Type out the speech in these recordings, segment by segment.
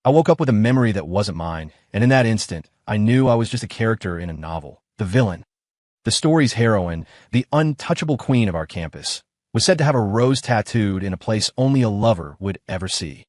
I woke up with a memory that wasn't mine, and in that instant, I knew I was just a character in a novel. The villain, the story's heroine, the untouchable queen of our campus, was said to have a rose tattooed in a place only a lover would ever see.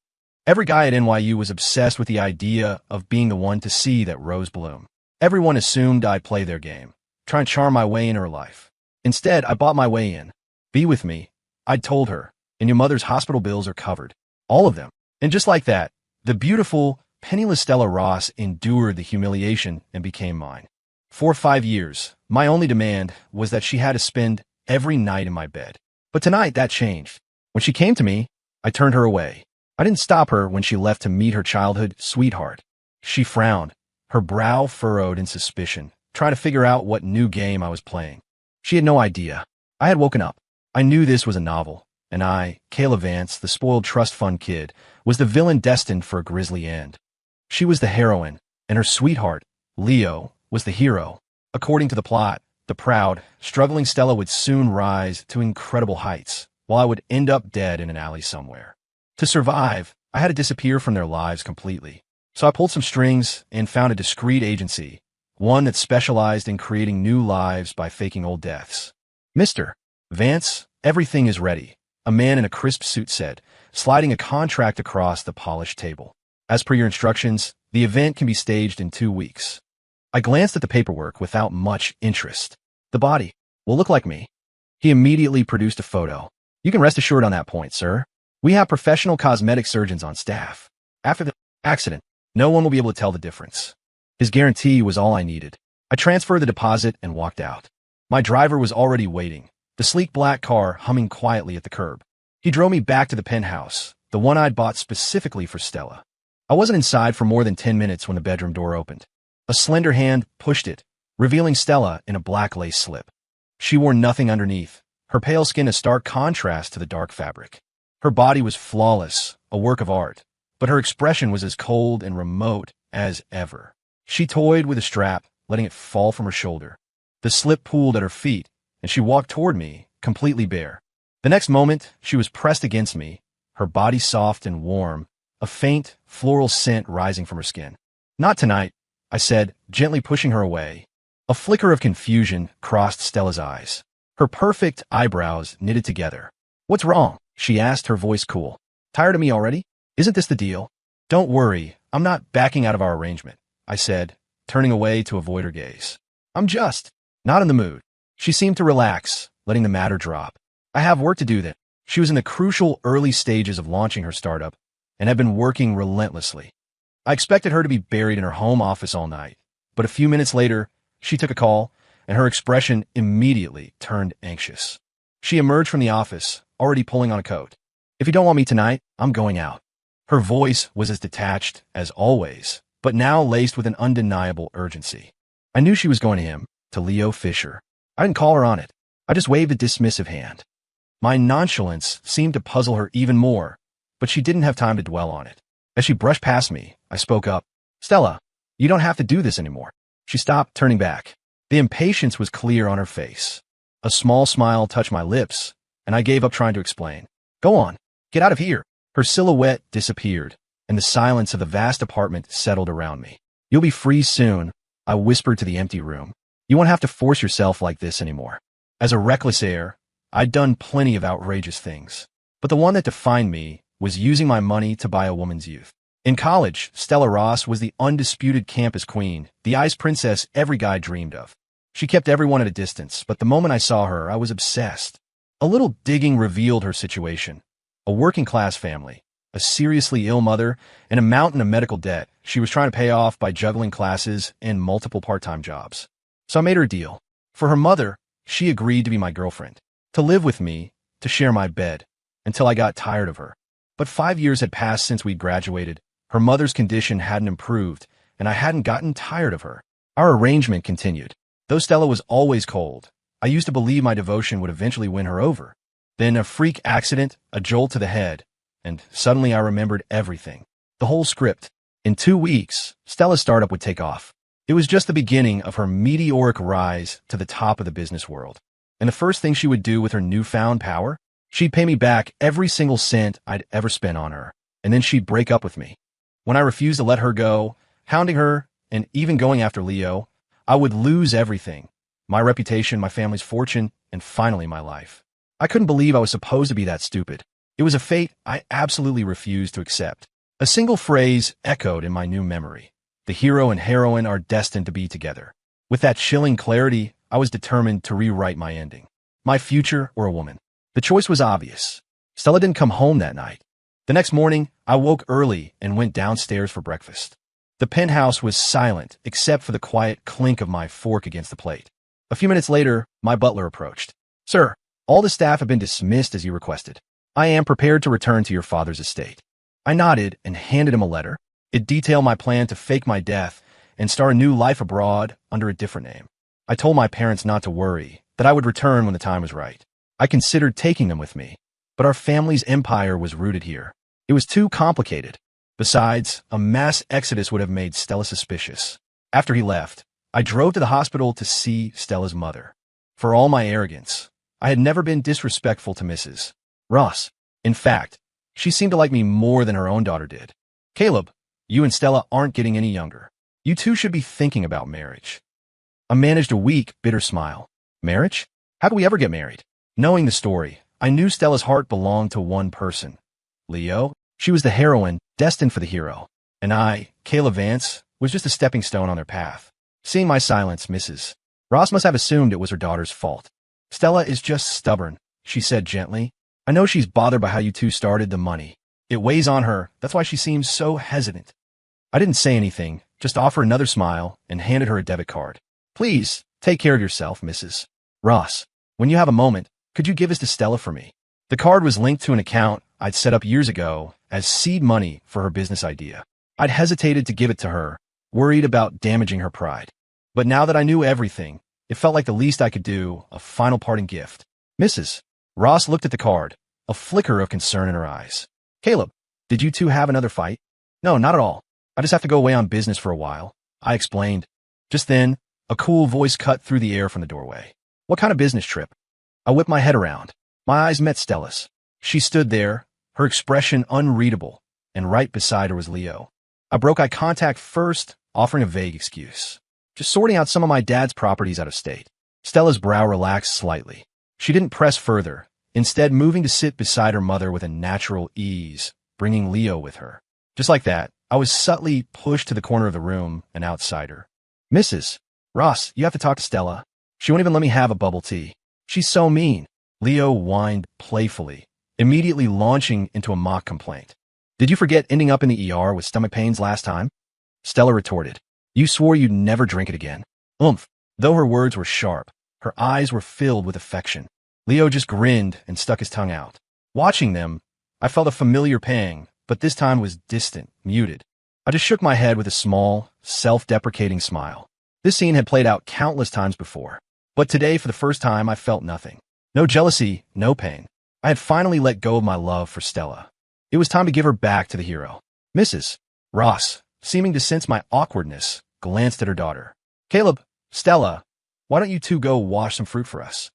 Every guy at NYU was obsessed with the idea of being the one to see that rose bloom. Everyone assumed I'd play their game, try and charm my way into her life. Instead, I bought my way in. Be with me, I'd told her, and your mother's hospital bills are covered. All of them. And just like that, the beautiful, penniless Stella Ross endured the humiliation and became mine. For 5 years, my only demand was that she had to spend every night in my bed. But tonight, that changed. When she came to me, I turned her away. I didn't stop her when she left to meet her childhood sweetheart. She frowned, her brow furrowed in suspicion, trying to figure out what new game I was playing. She had no idea. I had woken up. I knew this was a novel, and I, Kayla Vance, the spoiled trust fund kid, was the villain destined for a grisly end. She was the heroine, and her sweetheart, Leo, was the hero. According to the plot, the proud, struggling Stella would soon rise to incredible heights, while I would end up dead in an alley somewhere. To survive, I had to disappear from their lives completely. So I pulled some strings and found a discreet agency, one that specialized in creating new lives by faking old deaths. Mr. Vance, everything is ready, a man in a crisp suit said, sliding a contract across the polished table. As per your instructions, the event can be staged in 2 weeks. I glanced at the paperwork without much interest. The body will look like me. He immediately produced a photo. You can rest assured on that point, sir. We have professional cosmetic surgeons on staff. After the accident, no one will be able to tell the difference. His guarantee was all I needed. I transferred the deposit and walked out. My driver was already waiting, the sleek black car humming quietly at the curb. He drove me back to the penthouse, the one I'd bought specifically for Stella. I wasn't inside for more than 10 minutes when the bedroom door opened. A slender hand pushed it, revealing Stella in a black lace slip. She wore nothing underneath, her pale skin a stark contrast to the dark fabric. Her body was flawless, a work of art, but her expression was as cold and remote as ever. She toyed with a strap, letting it fall from her shoulder. The slip pooled at her feet, and she walked toward me, completely bare. The next moment, she was pressed against me, her body soft and warm, a faint, floral scent rising from her skin. Not tonight, I said, gently pushing her away. A flicker of confusion crossed Stella's eyes. Her perfect eyebrows knitted together. What's wrong? She asked, her voice cool. Tired of me already? Isn't this the deal? Don't worry, I'm not backing out of our arrangement, I said, turning away to avoid her gaze. I'm just not in the mood. She seemed to relax, letting the matter drop. I have work to do then. She was in the crucial early stages of launching her startup and had been working relentlessly. I expected her to be buried in her home office all night, but a few minutes later, she took a call, and her expression immediately turned anxious. She emerged from the office, already pulling on a coat. If you don't want me tonight, I'm going out. Her voice was as detached as always, but now laced with an undeniable urgency. I knew she was going to him, to Leo Fisher. I didn't call her on it. I just waved a dismissive hand. My nonchalance seemed to puzzle her even more, but she didn't have time to dwell on it. As she brushed past me, I spoke up. Stella, you don't have to do this anymore. She stopped, turning back. The impatience was clear on her face. A small smile touched my lips, and I gave up trying to explain. Go on. Get out of here. Her silhouette disappeared, and the silence of the vast apartment settled around me. You'll be free soon, I whispered to the empty room. You won't have to force yourself like this anymore. As a reckless heir, I'd done plenty of outrageous things, but the one that defined me was using my money to buy a woman's youth. In college, Stella Ross was the undisputed campus queen, the ice princess every guy dreamed of. She kept everyone at a distance, but the moment I saw her, I was obsessed. A little digging revealed her situation. A working-class family, a seriously ill mother, and a mountain of medical debt she was trying to pay off by juggling classes and multiple part-time jobs. So I made her a deal. For her mother, she agreed to be my girlfriend, to live with me, to share my bed, until I got tired of her. But 5 years had passed since we'd graduated. Her mother's condition hadn't improved, and I hadn't gotten tired of her. Our arrangement continued. Though Stella was always cold, I used to believe my devotion would eventually win her over. Then a freak accident, a jolt to the head, and suddenly I remembered everything. The whole script. In 2 weeks, Stella's startup would take off. It was just the beginning of her meteoric rise to the top of the business world. And the first thing she would do with her newfound power? She'd pay me back every single cent I'd ever spent on her, and then she'd break up with me. When I refused to let her go, hounding her, and even going after Leo, I would lose everything. My reputation, my family's fortune, and finally my life. I couldn't believe I was supposed to be that stupid. It was a fate I absolutely refused to accept. A single phrase echoed in my new memory. The hero and heroine are destined to be together. With that chilling clarity, I was determined to rewrite my ending. My future or a woman. The choice was obvious. Stella didn't come home that night. The next morning, I woke early and went downstairs for breakfast. The penthouse was silent except for the quiet clink of my fork against the plate. A few minutes later, my butler approached. "Sir, all the staff have been dismissed as you requested. I am prepared to return to your father's estate." I nodded and handed him a letter. It detailed my plan to fake my death and start a new life abroad under a different name. I told my parents not to worry, that I would return when the time was right. I considered taking them with me, but our family's empire was rooted here. It was too complicated. Besides, a mass exodus would have made Stella suspicious. After he left, I drove to the hospital to see Stella's mother. For all my arrogance, I had never been disrespectful to Mrs. Ross. In fact, she seemed to like me more than her own daughter did. "Caleb, you and Stella aren't getting any younger. You two should be thinking about marriage." I managed a weak, bitter smile. Marriage? How could we ever get married? Knowing the story, I knew Stella's heart belonged to one person. Leo. She was the heroine, destined for the hero. And I, Caleb Vance, was just a stepping stone on their path. Seeing my silence, Mrs. Ross must have assumed it was her daughter's fault. "Stella is just stubborn," she said gently. "I know she's bothered by how you two started the money. It weighs on her, that's why she seems so hesitant." I didn't say anything, just offered another smile and handed her a debit card. "Please, take care of yourself, Mrs. Ross. When you have a moment, could you give this to Stella for me?" The card was linked to an account I'd set up years ago as seed money for her business idea. I'd hesitated to give it to her, worried about damaging her pride. But now that I knew everything, it felt like the least I could do, a final parting gift. Mrs. Ross looked at the card, a flicker of concern in her eyes. "Caleb, did you two have another fight?" "No, not at all. I just have to go away on business for a while," I explained. Just then, a cool voice cut through the air from the doorway. "What kind of business trip?" I whipped my head around. My eyes met Stella's. She stood there, her expression unreadable, and right beside her was Leo. I broke eye contact first, offering a vague excuse. "Just sorting out some of my dad's properties out of state." Stella's brow relaxed slightly. She didn't press further, instead moving to sit beside her mother with a natural ease, bringing Leo with her. Just like that, I was subtly pushed to the corner of the room, an outsider. "Mrs. Ross, you have to talk to Stella. She won't even let me have a bubble tea. She's so mean." Leo whined playfully, immediately launching into a mock complaint. "Did you forget ending up in the ER with stomach pains last time?" Stella retorted. "You swore you'd never drink it again." Oomph. Though her words were sharp, her eyes were filled with affection. Leo just grinned and stuck his tongue out. Watching them, I felt a familiar pang, but this time was distant, muted. I just shook my head with a small, self-deprecating smile. This scene had played out countless times before, but today for the first time I felt nothing. No jealousy, no pain. I had finally let go of my love for Stella. It was time to give her back to the hero. Mrs. Ross, seeming to sense my awkwardness, glanced at her daughter. "Caleb, Stella, why don't you two go wash some fruit for us?"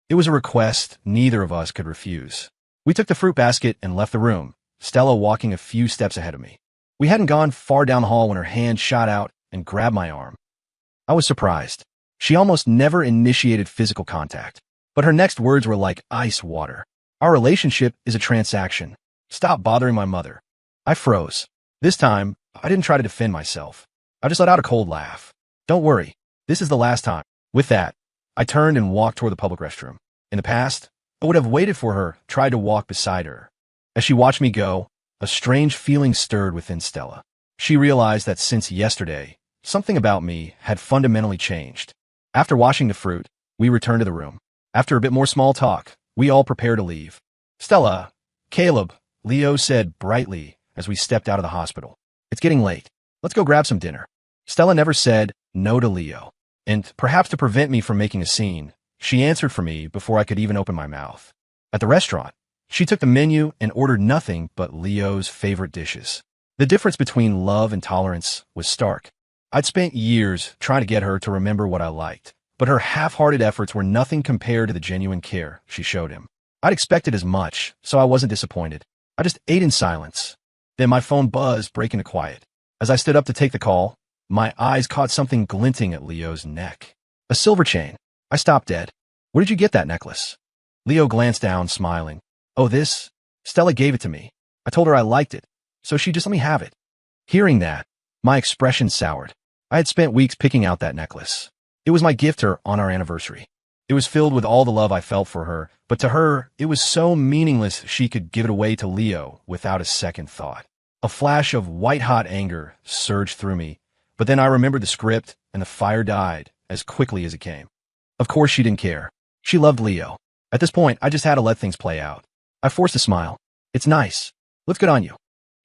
It was a request neither of us could refuse. We took the fruit basket and left the room, Stella walking a few steps ahead of me. We hadn't gone far down the hall when her hand shot out and grabbed my arm. I was surprised. She almost never initiated physical contact, but her next words were like ice water. "Our relationship is a transaction. Stop bothering my mother." I froze. This time, I didn't try to defend myself. I just let out a cold laugh. "Don't worry. This is the last time." With that, I turned and walked toward the public restroom. In the past, I would have waited for her, tried to walk beside her. As she watched me go, a strange feeling stirred within Stella. She realized that since yesterday, something about me had fundamentally changed. After washing the fruit, we returned to the room. After a bit more small talk, we all prepared to leave. "Stella, Caleb," Leo said brightly as we stepped out of the hospital. "It's getting late. Let's go grab some dinner." Stella never said no to Leo, and perhaps to prevent me from making a scene, she answered for me before I could even open my mouth. At the restaurant, she took the menu and ordered nothing but Leo's favorite dishes. The difference between love and tolerance was stark. I'd spent years trying to get her to remember what I liked, but her half-hearted efforts were nothing compared to the genuine care she showed him. I'd expected as much, so I wasn't disappointed. I just ate in silence. Then my phone buzzed, breaking the quiet. As I stood up to take the call, my eyes caught something glinting at Leo's neck. A silver chain. I stopped dead. Where did you get that necklace? Leo glanced down, smiling. Oh, this? Stella gave it to me. I told her I liked it, so she just let me have it. Hearing that, my expression soured. I had spent weeks picking out that necklace. It was my gift to her on our anniversary. It was filled with all the love I felt for her, but to her, it was so meaningless she could give it away to Leo without a second thought. A flash of white-hot anger surged through me, but then I remembered the script, and the fire died as quickly as it came. Of course she didn't care. She loved Leo. At this point, I just had to let things play out. I forced a smile. It's nice. Looks good on you.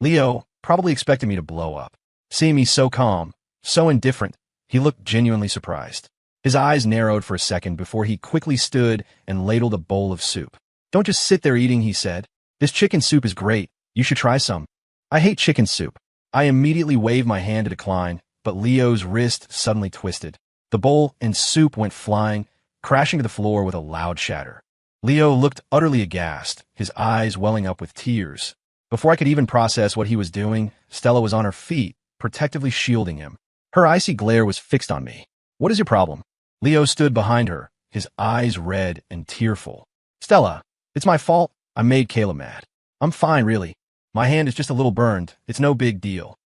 Leo probably expected me to blow up. Seeing me so calm, so indifferent, he looked genuinely surprised. His eyes narrowed for a second before he quickly stood and ladled a bowl of soup. Don't just sit there eating, he said. This chicken soup is great. You should try some. I hate chicken soup. I immediately waved my hand to decline, but Leo's wrist suddenly twisted. The bowl and soup went flying, crashing to the floor with a loud shatter. Leo looked utterly aghast, his eyes welling up with tears. Before I could even process what he was doing, Stella was on her feet, protectively shielding him. Her icy glare was fixed on me. What is your problem? Leo stood behind her, his eyes red and tearful. Stella, it's my fault. I made Kayla mad. I'm fine, really. My hand is just a little burned. It's no big deal.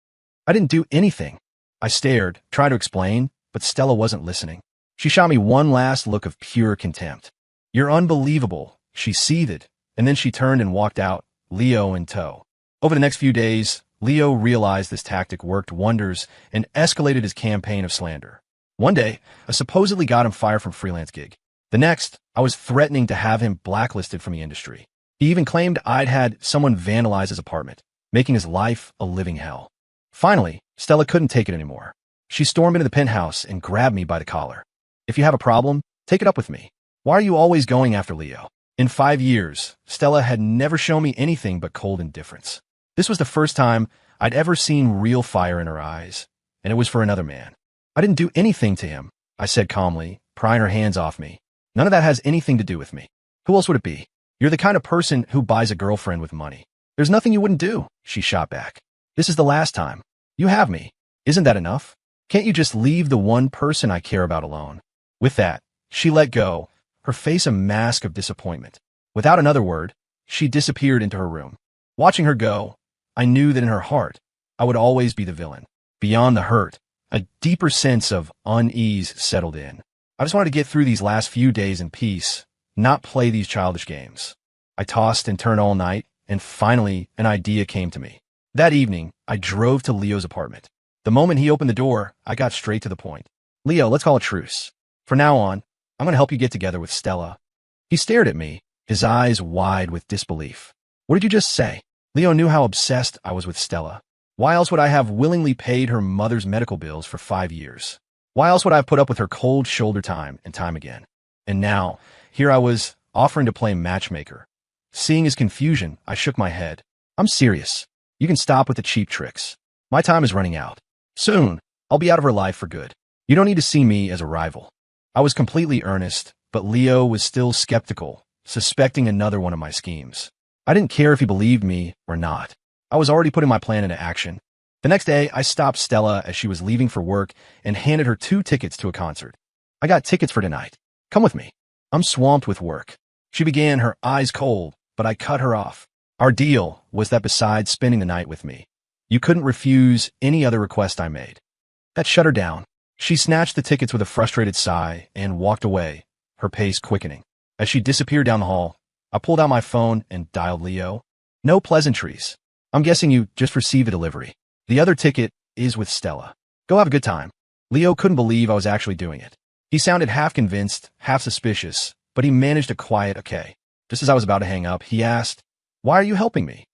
I didn't do anything. I stared, trying to explain, but Stella wasn't listening. She shot me one last look of pure contempt. You're unbelievable, she seethed, and then she turned and walked out, Leo in tow. Over the next few days, Leo realized this tactic worked wonders and escalated his campaign of slander. One day, I supposedly got him fired from a freelance gig. The next, I was threatening to have him blacklisted from the industry. He even claimed I'd had someone vandalize his apartment, making his life a living hell. Finally, Stella couldn't take it anymore. She stormed into the penthouse and grabbed me by the collar. If you have a problem, take it up with me. Why are you always going after Leo? In 5 years, Stella had never shown me anything but cold indifference. This was the first time I'd ever seen real fire in her eyes, and it was for another man. I didn't do anything to him, I said calmly, prying her hands off me. None of that has anything to do with me. Who else would it be? You're the kind of person who buys a girlfriend with money. There's nothing you wouldn't do, she shot back. This is the last time. You have me. Isn't that enough? Can't you just leave the one person I care about alone? With that, she let go, her face a mask of disappointment. Without another word, she disappeared into her room. Watching her go, I knew that in her heart, I would always be the villain. Beyond the hurt, a deeper sense of unease settled in. I just wanted to get through these last few days in peace, not play these childish games. I tossed and turned all night, and finally, an idea came to me. That evening, I drove to Leo's apartment. The moment he opened the door, I got straight to the point. Leo, let's call a truce. From now on, I'm going to help you get together with Stella. He stared at me, his eyes wide with disbelief. What did you just say? Leo knew how obsessed I was with Stella. Why else would I have willingly paid her mother's medical bills for 5 years? Why else would I have put up with her cold shoulder time and time again? And now, here I was, offering to play matchmaker. Seeing his confusion, I shook my head. I'm serious. You can stop with the cheap tricks. My time is running out. Soon, I'll be out of her life for good. You don't need to see me as a rival. I was completely earnest, but Leo was still skeptical, suspecting another one of my schemes. I didn't care if he believed me or not. I was already putting my plan into action. The next day, I stopped Stella as she was leaving for work and handed her 2 tickets to a concert. I got tickets for tonight. Come with me. I'm swamped with work. She began, her eyes cold, but I cut her off. Our deal was that besides spending the night with me, you couldn't refuse any other request I made. That shut her down. She snatched the tickets with a frustrated sigh and walked away, her pace quickening. As she disappeared down the hall, I pulled out my phone and dialed Leo. No pleasantries. I'm guessing you just received a delivery. The other ticket is with Stella. Go have a good time. Leo couldn't believe I was actually doing it. He sounded half convinced, half suspicious, but he managed a quiet okay. Just as I was about to hang up, he asked, "Why are you helping me?"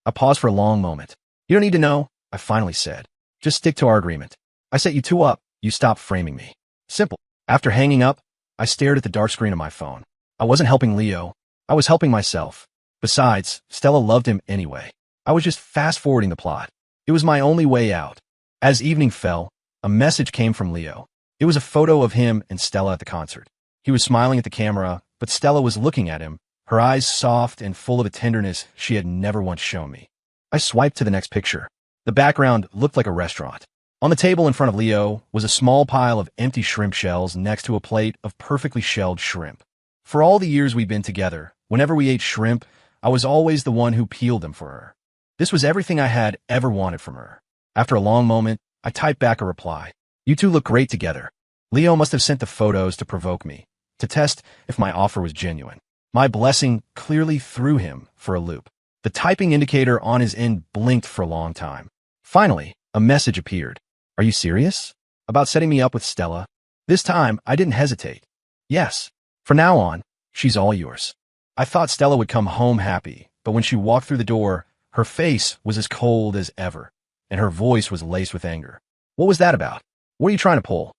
I paused for a long moment. "You don't need to know," I finally said. "Just stick to our agreement. I set you 2 up. You stop framing me. Simple." After hanging up, I stared at the dark screen of my phone. I wasn't helping Leo. I was helping myself. Besides, Stella loved him anyway. I was just fast-forwarding the plot. It was my only way out. As evening fell, a message came from Leo. It was a photo of him and Stella at the concert. He was smiling at the camera, but Stella was looking at him, her eyes soft and full of a tenderness she had never once shown me. I swiped to the next picture. The background looked like a restaurant. On the table in front of Leo was a small pile of empty shrimp shells next to a plate of perfectly shelled shrimp. For all the years we'd been together, whenever we ate shrimp, I was always the one who peeled them for her. This was everything I had ever wanted from her. After a long moment, I typed back a reply. You two look great together. Leo must have sent the photos to provoke me, to test if my offer was genuine. My blessing clearly threw him for a loop. The typing indicator on his end blinked for a long time. Finally, a message appeared. Are you serious? About setting me up with Stella? This time, I didn't hesitate. Yes. From now on, she's all yours. I thought Stella would come home happy, but when she walked through the door, her face was as cold as ever, and her voice was laced with anger. What was that about? What are you trying to pull?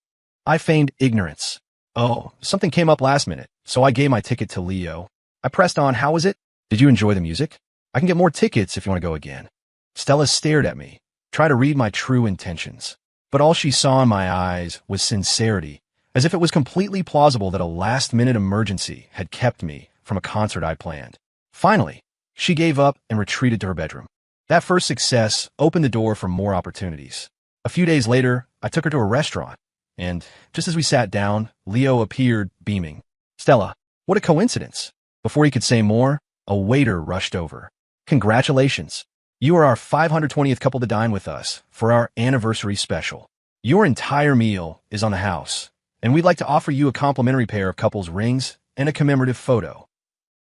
I feigned ignorance. Oh, something came up last minute, so I gave my ticket to Leo. I pressed on. How was it? Did you enjoy the music? I can get more tickets if you want to go again. Stella stared at me, trying to read my true intentions. But all she saw in my eyes was sincerity, as if it was completely plausible that a last-minute emergency had kept me from a concert I planned. Finally, she gave up and retreated to her bedroom. That first success opened the door for more opportunities. A few days later, I took her to a restaurant, and just as we sat down, Leo appeared, beaming. Stella, what a coincidence. Before he could say more, a waiter rushed over. Congratulations. You are our 520th couple to dine with us for our anniversary special. Your entire meal is on the house, and we'd like to offer you a complimentary pair of couples rings and a commemorative photo.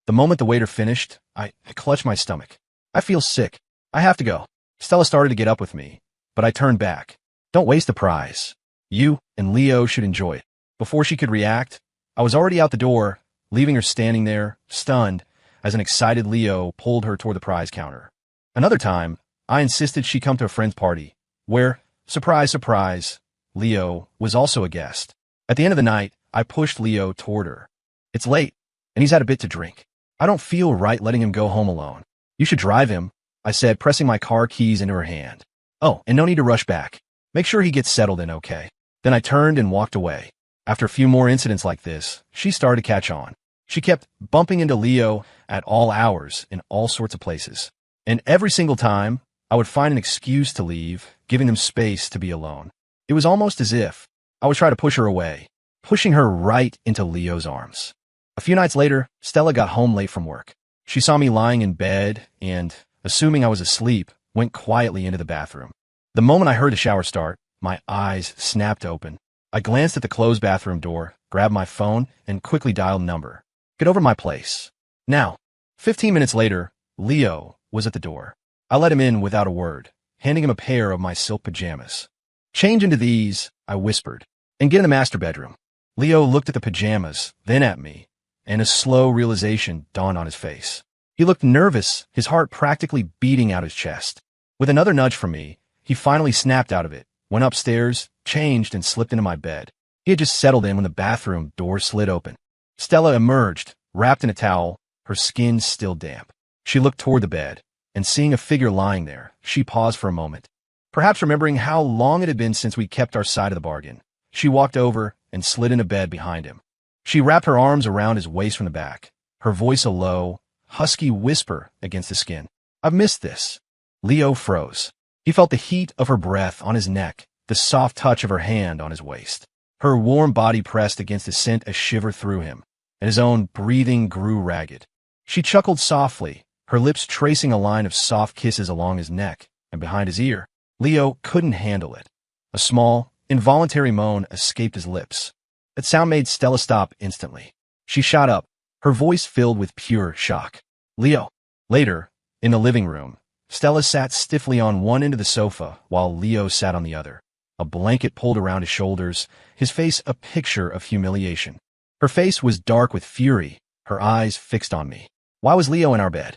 The moment the waiter finished, I clutched my stomach. I feel sick. I have to go. Stella started to get up with me, but I turned back. Don't waste the prize. You and Leo should enjoy it. Before she could react, I was already out the door, leaving her standing there, stunned, as an excited Leo pulled her toward the prize counter. Another time, I insisted she come to a friend's party, where, surprise, surprise, Leo was also a guest. At the end of the night, I pushed Leo toward her. It's late, and he's had a bit to drink. I don't feel right letting him go home alone. You should drive him, I said, pressing my car keys into her hand. Oh, and no need to rush back. Make sure he gets settled in okay. Then I turned and walked away. After a few more incidents like this, she started to catch on. She kept bumping into Leo at all hours in all sorts of places. And every single time, I would find an excuse to leave, giving them space to be alone. It was almost as if I would try to push her away, pushing her right into Leo's arms. A few nights later, Stella got home late from work. She saw me lying in bed and, assuming I was asleep, went quietly into the bathroom. The moment I heard the shower start, my eyes snapped open. I glanced at the closed bathroom door, grabbed my phone, and quickly dialed a number. Get over to my place. Now. 15 minutes later, Leo was at the door. I let him in without a word, handing him a pair of my silk pajamas. Change into these, I whispered, and get in the master bedroom. Leo looked at the pajamas, then at me, and a slow realization dawned on his face. He looked nervous, his heart practically beating out his chest. With another nudge from me, he finally snapped out of it, went upstairs, changed, and slipped into my bed. He had just settled in when the bathroom door slid open. Stella emerged, wrapped in a towel, her skin still damp. She looked toward the bed, and seeing a figure lying there, she paused for a moment. Perhaps remembering how long it had been since we kept our side of the bargain, she walked over and slid into bed behind him. She wrapped her arms around his waist from the back, her voice a low, husky whisper against the skin. I've missed this. Leo froze. He felt the heat of her breath on his neck, the soft touch of her hand on his waist. Her warm body pressed against his sent a shiver through him, and his own breathing grew ragged. She chuckled softly, her lips tracing a line of soft kisses along his neck and behind his ear. Leo couldn't handle it. A small, involuntary moan escaped his lips. That sound made Stella stop instantly. She shot up, her voice filled with pure shock. Leo. Later, in the living room, Stella sat stiffly on one end of the sofa while Leo sat on the other, a blanket pulled around his shoulders, his face a picture of humiliation. Her face was dark with fury, her eyes fixed on me. Why was Leo in our bed?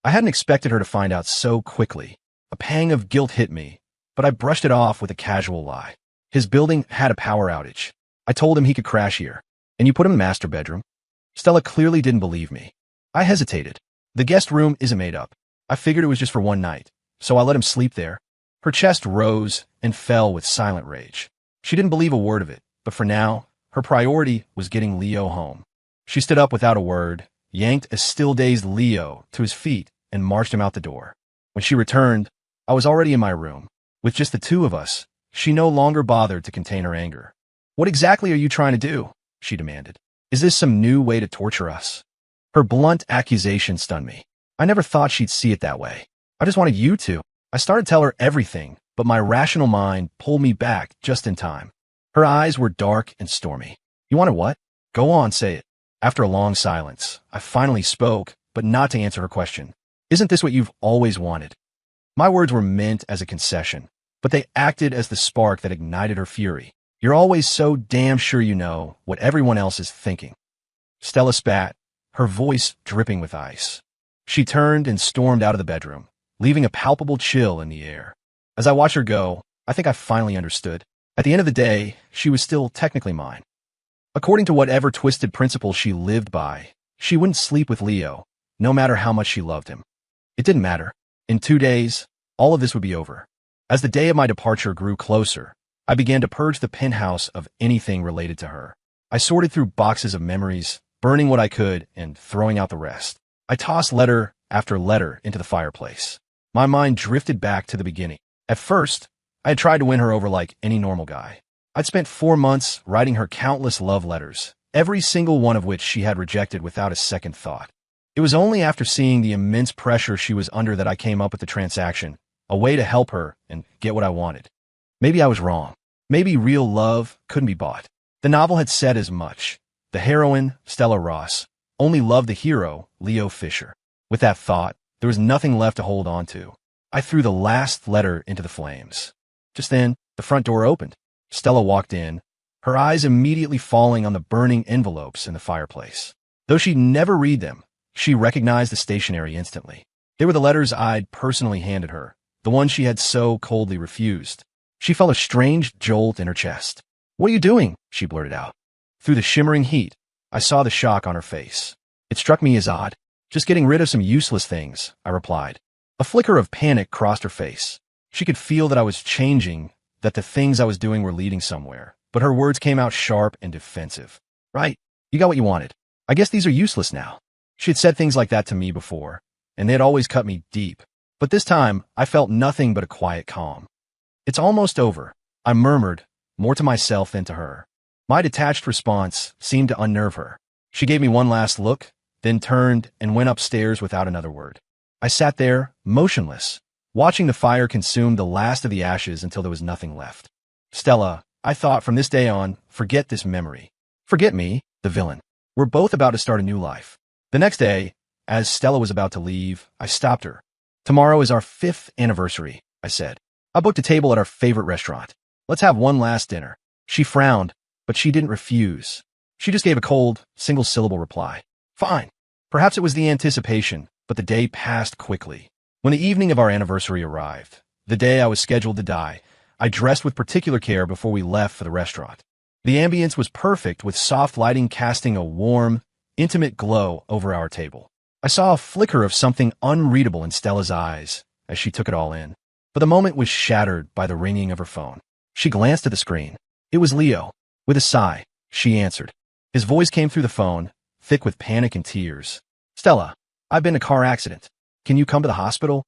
I hadn't expected her to find out so quickly. A pang of guilt hit me, but I brushed it off with a casual lie. His building had a power outage. I told him he could crash here. And you put him in the master bedroom? Stella clearly didn't believe me. I hesitated. The guest room isn't made up. I figured it was just for one night, so I let him sleep there. Her chest rose and fell with silent rage. She didn't believe a word of it, but for now, her priority was getting Leo home. She stood up without a word, yanked a still-dazed Leo to his feet, and marched him out the door. When she returned, I was already in my room. With just the two of us, she no longer bothered to contain her anger. "What exactly are you trying to do?" she demanded. "Is this some new way to torture us?" Her blunt accusation stunned me. I never thought she'd see it that way. I just wanted you to. I started to tell her everything, but my rational mind pulled me back just in time. Her eyes were dark and stormy. "You wanted what? Go on, say it." After a long silence, I finally spoke, but not to answer her question. "Isn't this what you've always wanted?" My words were meant as a concession, but they acted as the spark that ignited her fury. "You're always so damn sure you know what everyone else is thinking." Stella spat, her voice dripping with ice. She turned and stormed out of the bedroom, leaving a palpable chill in the air. As I watched her go, I think I finally understood. At the end of the day, she was still technically mine. According to whatever twisted principle she lived by, she wouldn't sleep with Leo, no matter how much she loved him. It didn't matter. In 2 days, all of this would be over. As the day of my departure grew closer, I began to purge the penthouse of anything related to her. I sorted through boxes of memories, burning what I could and throwing out the rest. I tossed letter after letter into the fireplace. My mind drifted back to the beginning. At first, I had tried to win her over like any normal guy. I'd spent 4 months writing her countless love letters, every single one of which she had rejected without a second thought. It was only after seeing the immense pressure she was under that I came up with the transaction, a way to help her and get what I wanted. Maybe I was wrong. Maybe real love couldn't be bought. The novel had said as much. The heroine, Stella Ross, only loved the hero, Leo Fisher. With that thought, there was nothing left to hold on to. I threw the last letter into the flames. Just then, the front door opened. Stella walked in, her eyes immediately falling on the burning envelopes in the fireplace. Though she'd never read them, she recognized the stationery instantly. They were the letters I'd personally handed her, the ones she had so coldly refused. She felt a strange jolt in her chest. "What are you doing?" she blurted out. Through the shimmering heat, I saw the shock on her face. It struck me as odd. "Just getting rid of some useless things," I replied. A flicker of panic crossed her face. She could feel that I was changing, that the things I was doing were leading somewhere, but her words came out sharp and defensive. "Right, you got what you wanted. I guess these are useless now." She had said things like that to me before, and they had always cut me deep. But this time, I felt nothing but a quiet calm. "It's almost over," I murmured, more to myself than to her. My detached response seemed to unnerve her. She gave me one last look, then turned and went upstairs without another word. I sat there, motionless, watching the fire consume the last of the ashes until there was nothing left. "Stella," I thought from this day on, forget this memory. Forget me, the villain. We're both about to start a new life. The next day, as Stella was about to leave, I stopped her. "Tomorrow is our 5th anniversary," I said. "I booked a table at our favorite restaurant. Let's have one last dinner." She frowned, but she didn't refuse. She just gave a cold, single-syllable reply. "Fine." Perhaps it was the anticipation, but the day passed quickly. When the evening of our anniversary arrived, the day I was scheduled to die, I dressed with particular care before we left for the restaurant. The ambience was perfect, with soft lighting casting a warm, intimate glow over our table. I saw a flicker of something unreadable in Stella's eyes as she took it all in, but the moment was shattered by the ringing of her phone. She glanced at the screen. It was Leo. With a sigh, she answered. His voice came through the phone, thick with panic and tears. "Stella, I've been in a car accident. Can you come to the hospital?"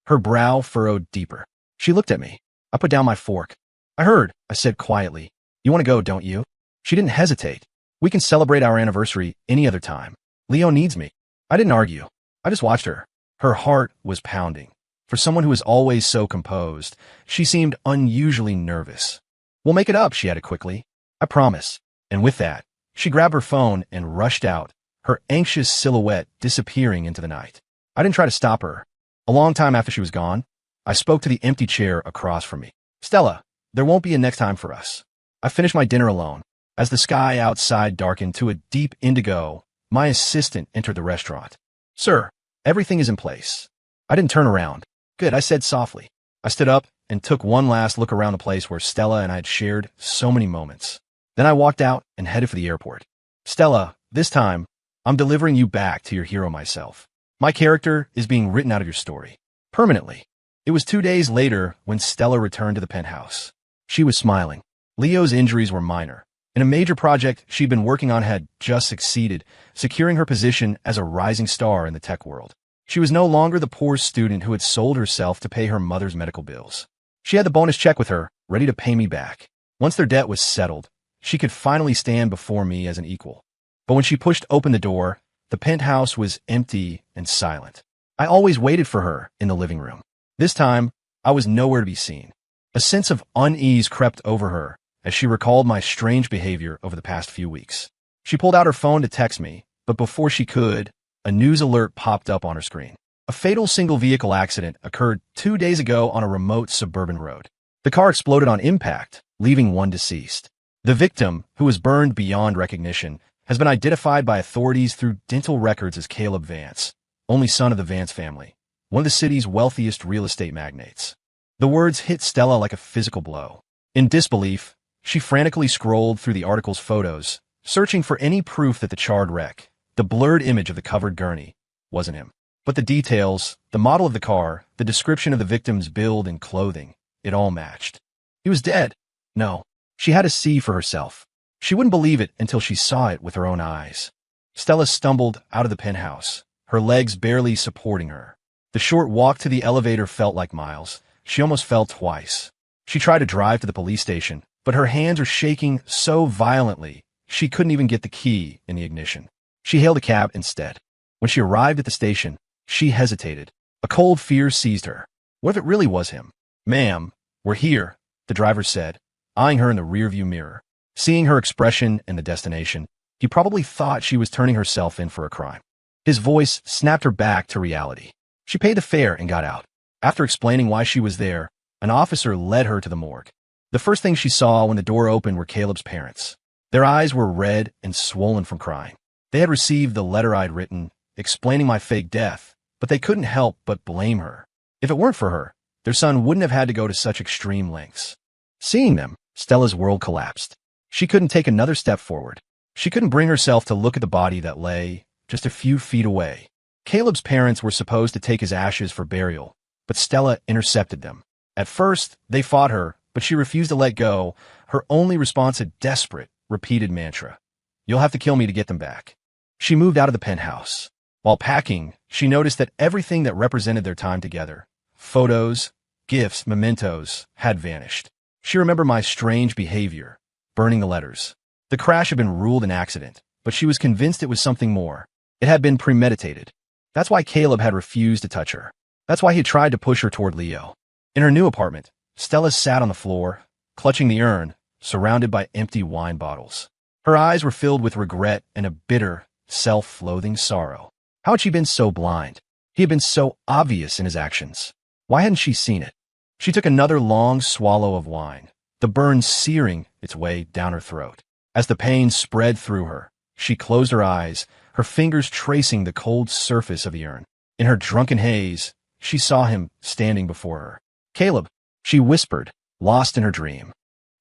Her brow furrowed deeper. She looked at me. I put down my fork. "I heard," I said quietly. "You want to go, don't you?" She didn't hesitate. "We can celebrate our anniversary any other time. Leo needs me." I didn't argue. I just watched her. Her heart was pounding. For someone who was always so composed, she seemed unusually nervous. "We'll make it up," she added quickly. "I promise." And with that, she grabbed her phone and rushed out, her anxious silhouette disappearing into the night. I didn't try to stop her. A long time after she was gone, I spoke to the empty chair across from me. "Stella, there won't be a next time for us." I finished my dinner alone. As the sky outside darkened to a deep indigo, my assistant entered the restaurant. "Sir, everything is in place." I didn't turn around. "Good," I said softly. I stood up and took one last look around the place where Stella and I had shared so many moments. Then I walked out and headed for the airport. "Stella, this time, I'm delivering you back to your hero myself. My character is being written out of your story. Permanently." It was 2 days later when Stella returned to the penthouse. She was smiling. Leo's injuries were minor, and a major project she'd been working on had just succeeded, securing her position as a rising star in the tech world. She was no longer the poor student who had sold herself to pay her mother's medical bills. She had the bonus check with her, ready to pay me back. Once their debt was settled, she could finally stand before me as an equal. But when she pushed open the door, the penthouse was empty and silent. I always waited for her in the living room. This time, I was nowhere to be seen. A sense of unease crept over her as she recalled my strange behavior over the past few weeks. She pulled out her phone to text me, but before she could, a news alert popped up on her screen. A fatal single-vehicle accident occurred 2 days ago on a remote suburban road. The car exploded on impact, leaving one deceased. The victim, who was burned beyond recognition, has been identified by authorities through dental records as Caleb Vance, only son of the Vance family, one of the city's wealthiest real estate magnates. The words hit Stella like a physical blow. In disbelief, she frantically scrolled through the article's photos, searching for any proof that the charred wreck, the blurred image of the covered gurney, wasn't him. But the details, the model of the car, the description of the victim's build and clothing, it all matched. He was dead. No, she had to see for herself. She wouldn't believe it until she saw it with her own eyes. Stella stumbled out of the penthouse, her legs barely supporting her. The short walk to the elevator felt like miles. She almost fell twice. She tried to drive to the police station, but her hands were shaking so violently she couldn't even get the key in the ignition. She hailed a cab instead. When she arrived at the station, she hesitated. A cold fear seized her. What if it really was him? "Ma'am, we're here," the driver said, eyeing her in the rearview mirror. Seeing her expression and the destination, he probably thought she was turning herself in for a crime. His voice snapped her back to reality. She paid the fare and got out. After explaining why she was there, an officer led her to the morgue. The first thing she saw when the door opened were Caleb's parents. Their eyes were red and swollen from crying. They had received the letter I'd written, explaining my fake death, but they couldn't help but blame her. If it weren't for her, their son wouldn't have had to go to such extreme lengths. Seeing them, Stella's world collapsed. She couldn't take another step forward. She couldn't bring herself to look at the body that lay just a few feet away. Caleb's parents were supposed to take his ashes for burial, but Stella intercepted them. At first, they fought her, but she refused to let go, her only response a desperate, repeated mantra. "You'll have to kill me to get them back." She moved out of the penthouse. While packing, she noticed that everything that represented their time together, photos, gifts, mementos, had vanished. She remembered my strange behavior, burning the letters. The crash had been ruled an accident, but she was convinced it was something more. It had been premeditated. That's why Caleb had refused to touch her. That's why he tried to push her toward Leo. In her new apartment, Stella sat on the floor, clutching the urn, surrounded by empty wine bottles. Her eyes were filled with regret and a bitter, self-loathing sorrow. How had she been so blind? He had been so obvious in his actions. Why hadn't she seen it? She took another long swallow of wine, the burn searing its way down her throat. As the pain spread through her, she closed her eyes, her fingers tracing the cold surface of the urn. In her drunken haze, she saw him standing before her. "Caleb," she whispered, lost in her dream.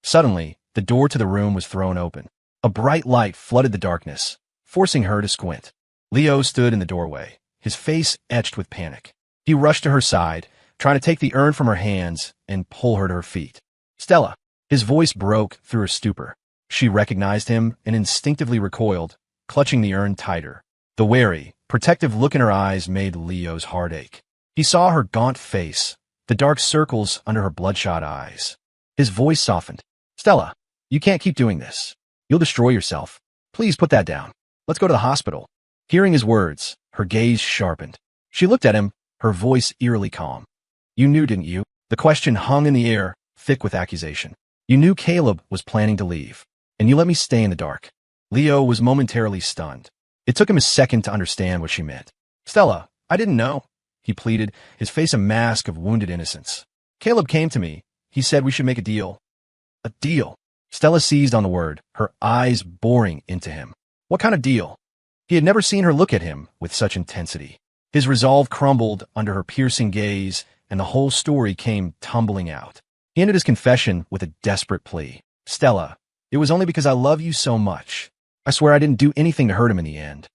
Suddenly, the door to the room was thrown open. A bright light flooded the darkness, forcing her to squint. Leo stood in the doorway, his face etched with panic. He rushed to her side, trying to take the urn from her hands and pull her to her feet. "Stella!" His voice broke through her stupor. She recognized him and instinctively recoiled, clutching the urn tighter. The wary, protective look in her eyes made Leo's heart ache. He saw her gaunt face, the dark circles under her bloodshot eyes. His voice softened. "Stella, you can't keep doing this. You'll destroy yourself. Please put that down. Let's go to the hospital." Hearing his words, her gaze sharpened. She looked at him, her voice eerily calm. "You knew, didn't you?" The question hung in the air, thick with accusation. "You knew Caleb was planning to leave, and you let me stay in the dark." Leo was momentarily stunned. It took him a second to understand what she meant. "Stella, I didn't know," he pleaded, his face a mask of wounded innocence. "Caleb came to me. He said we should make a deal." "A deal?" Stella seized on the word, her eyes boring into him. What kind of deal? He had never seen her look at him with such intensity. His resolve crumbled under her piercing gaze, and the whole story came tumbling out. He ended his confession with a desperate plea. "Stella, it was only because I love you so much. I swear I didn't do anything to hurt him in the end."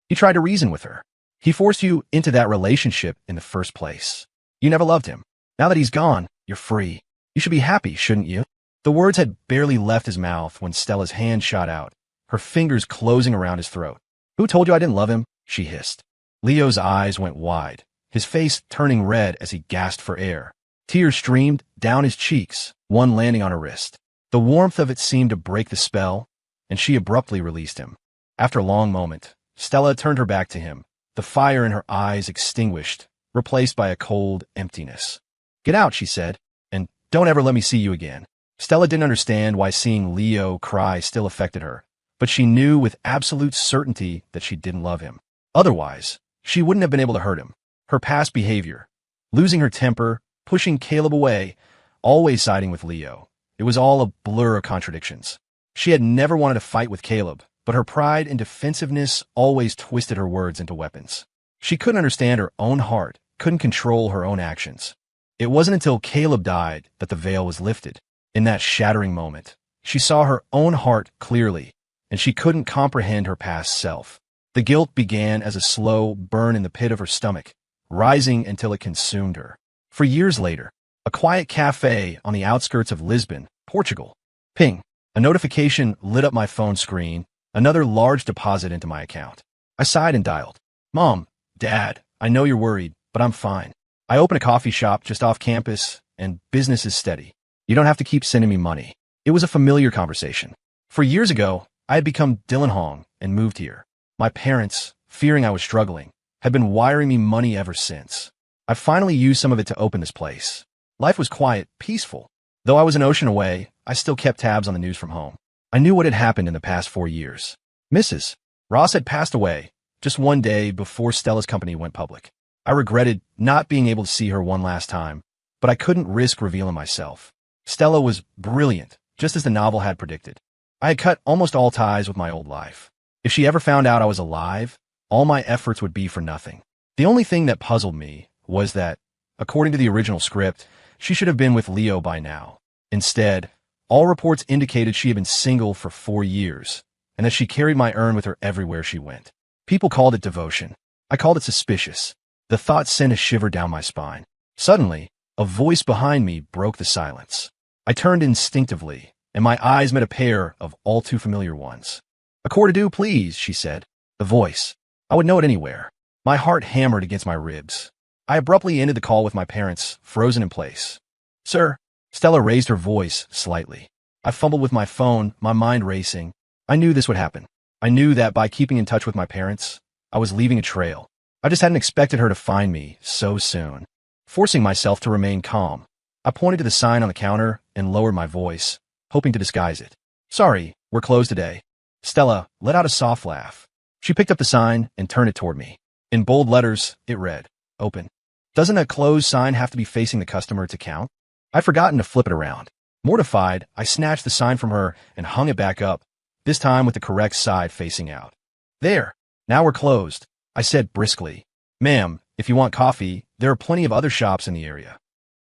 He tried to reason with her. "He forced you into that relationship in the first place. You never loved him. Now that he's gone, you're free. You should be happy, shouldn't you?" The words had barely left his mouth when Stella's hand shot out, her fingers closing around his throat. "Who told you I didn't love him?" she hissed. Leo's eyes went wide, his face turning red as he gasped for air. Tears streamed down his cheeks, one landing on her wrist. The warmth of it seemed to break the spell, and she abruptly released him. After a long moment, Stella turned her back to him, the fire in her eyes extinguished, replaced by a cold emptiness. "Get out," she said, "and don't ever let me see you again." Stella didn't understand why seeing Leo cry still affected her, but she knew with absolute certainty that she didn't love him. Otherwise, she wouldn't have been able to hurt him. Her past behavior, losing her temper, pushing Caleb away, always siding with Leo. It was all a blur of contradictions. She had never wanted to fight with Caleb, but her pride and defensiveness always twisted her words into weapons. She couldn't understand her own heart, couldn't control her own actions. It wasn't until Caleb died that the veil was lifted. In that shattering moment, she saw her own heart clearly, and she couldn't comprehend her past self. The guilt began as a slow burn in the pit of her stomach, rising until it consumed her. For years later, a quiet cafe on the outskirts of Lisbon, Portugal. Ping. A notification lit up my phone screen, another large deposit into my account. I sighed and dialed. "Mom, Dad, I know you're worried, but I'm fine. I opened a coffee shop just off campus, and business is steady. You don't have to keep sending me money." It was a familiar conversation. For years ago, I had become Dylan Hong and moved here. My parents, fearing I was struggling, had been wiring me money ever since. I finally used some of it to open this place. Life was quiet, peaceful. Though I was an ocean away, I still kept tabs on the news from home. I knew what had happened in the past 4 years. Mrs. Ross had passed away just one day before Stella's company went public. I regretted not being able to see her one last time, but I couldn't risk revealing myself. Stella was brilliant, just as the novel had predicted. I had cut almost all ties with my old life. If she ever found out I was alive, all my efforts would be for nothing. The only thing that puzzled me was that, according to the original script, she should have been with Leo by now. Instead, all reports indicated she had been single for 4 years, and that she carried my urn with her everywhere she went. People called it devotion. I called it suspicious. The thought sent a shiver down my spine. Suddenly, a voice behind me broke the silence. I turned instinctively, and my eyes met a pair of all too familiar ones. "A quart-a-do, please," she said. The voice. I would know it anywhere. My heart hammered against my ribs. I abruptly ended the call with my parents, frozen in place. "Sir." Stella raised her voice slightly. I fumbled with my phone, my mind racing. I knew this would happen. I knew that by keeping in touch with my parents, I was leaving a trail. I just hadn't expected her to find me so soon. Forcing myself to remain calm, I pointed to the sign on the counter and lowered my voice, hoping to disguise it. "Sorry, we're closed today." Stella let out a soft laugh. She picked up the sign and turned it toward me. In bold letters, it read, "Open." Doesn't a closed sign have to be facing the customer to count? I'd forgotten to flip it around. Mortified, I snatched the sign from her and hung it back up, this time with the correct side facing out. "There, now we're closed," I said briskly. "Ma'am, if you want coffee, there are plenty of other shops in the area."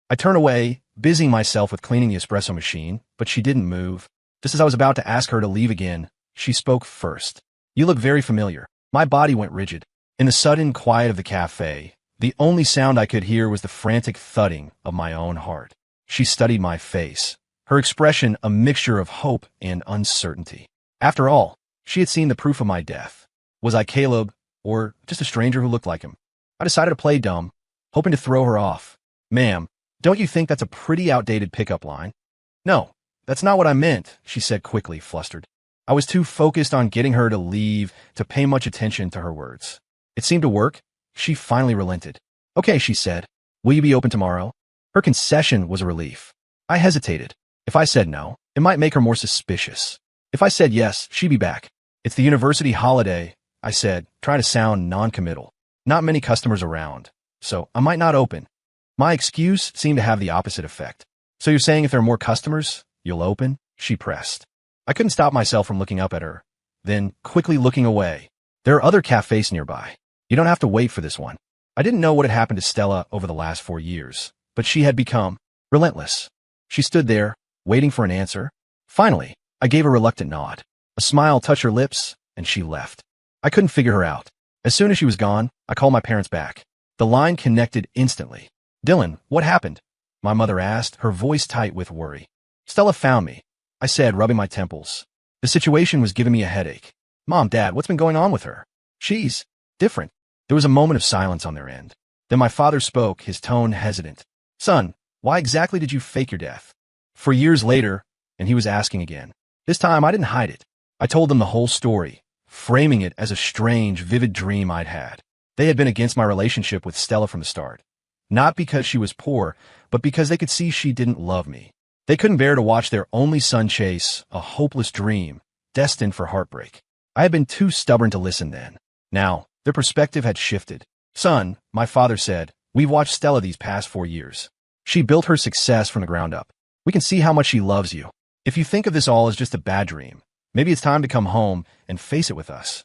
I turned away, busying myself with cleaning the espresso machine, but she didn't move. Just as I was about to ask her to leave again, she spoke first. "You look very familiar." My body went rigid. In the sudden quiet of the cafe, the only sound I could hear was the frantic thudding of my own heart. She studied my face, her expression a mixture of hope and uncertainty. After all, she had seen the proof of my death. Was I Caleb, or just a stranger who looked like him? I decided to play dumb, hoping to throw her off. "Ma'am, don't you think that's a pretty outdated pickup line?" "No, that's not what I meant," she said quickly, flustered. I was too focused on getting her to leave to pay much attention to her words. It seemed to work. She finally relented. "Okay," she said. "Will you be open tomorrow?" Her concession was a relief. I hesitated. If I said no, it might make her more suspicious. If I said yes, she'd be back. "It's the university holiday," I said, trying to sound non-committal. "Not many customers around, so I might not open." My excuse seemed to have the opposite effect. "So you're saying if there are more customers, you'll open?" she pressed. I couldn't stop myself from looking up at her, then quickly looking away. "There are other cafes nearby. You don't have to wait for this one." I didn't know what had happened to Stella over the last 4 years, but she had become relentless. She stood there, waiting for an answer. Finally, I gave a reluctant nod. A smile touched her lips, and she left. I couldn't figure her out. As soon as she was gone, I called my parents back. The line connected instantly. "Dylan, what happened?" my mother asked, her voice tight with worry. "Stella found me," I said, rubbing my temples. The situation was giving me a headache. "Mom, Dad, what's been going on with her?" "She's different." There was a moment of silence on their end. Then my father spoke, his tone hesitant. Son, why exactly did you fake your death? For years later, and he was asking again. This time I didn't hide it. I told them the whole story, framing it as a strange, vivid dream I'd had. They had been against my relationship with Stella from the start. Not because she was poor, but because they could see she didn't love me. They couldn't bear to watch their only son chase a hopeless dream, destined for heartbreak. I had been too stubborn to listen then. Now, their perspective had shifted. Son, my father said, we've watched Stella these past 4 years. She built her success from the ground up. We can see how much she loves you. If you think of this all as just a bad dream, maybe it's time to come home and face it with us.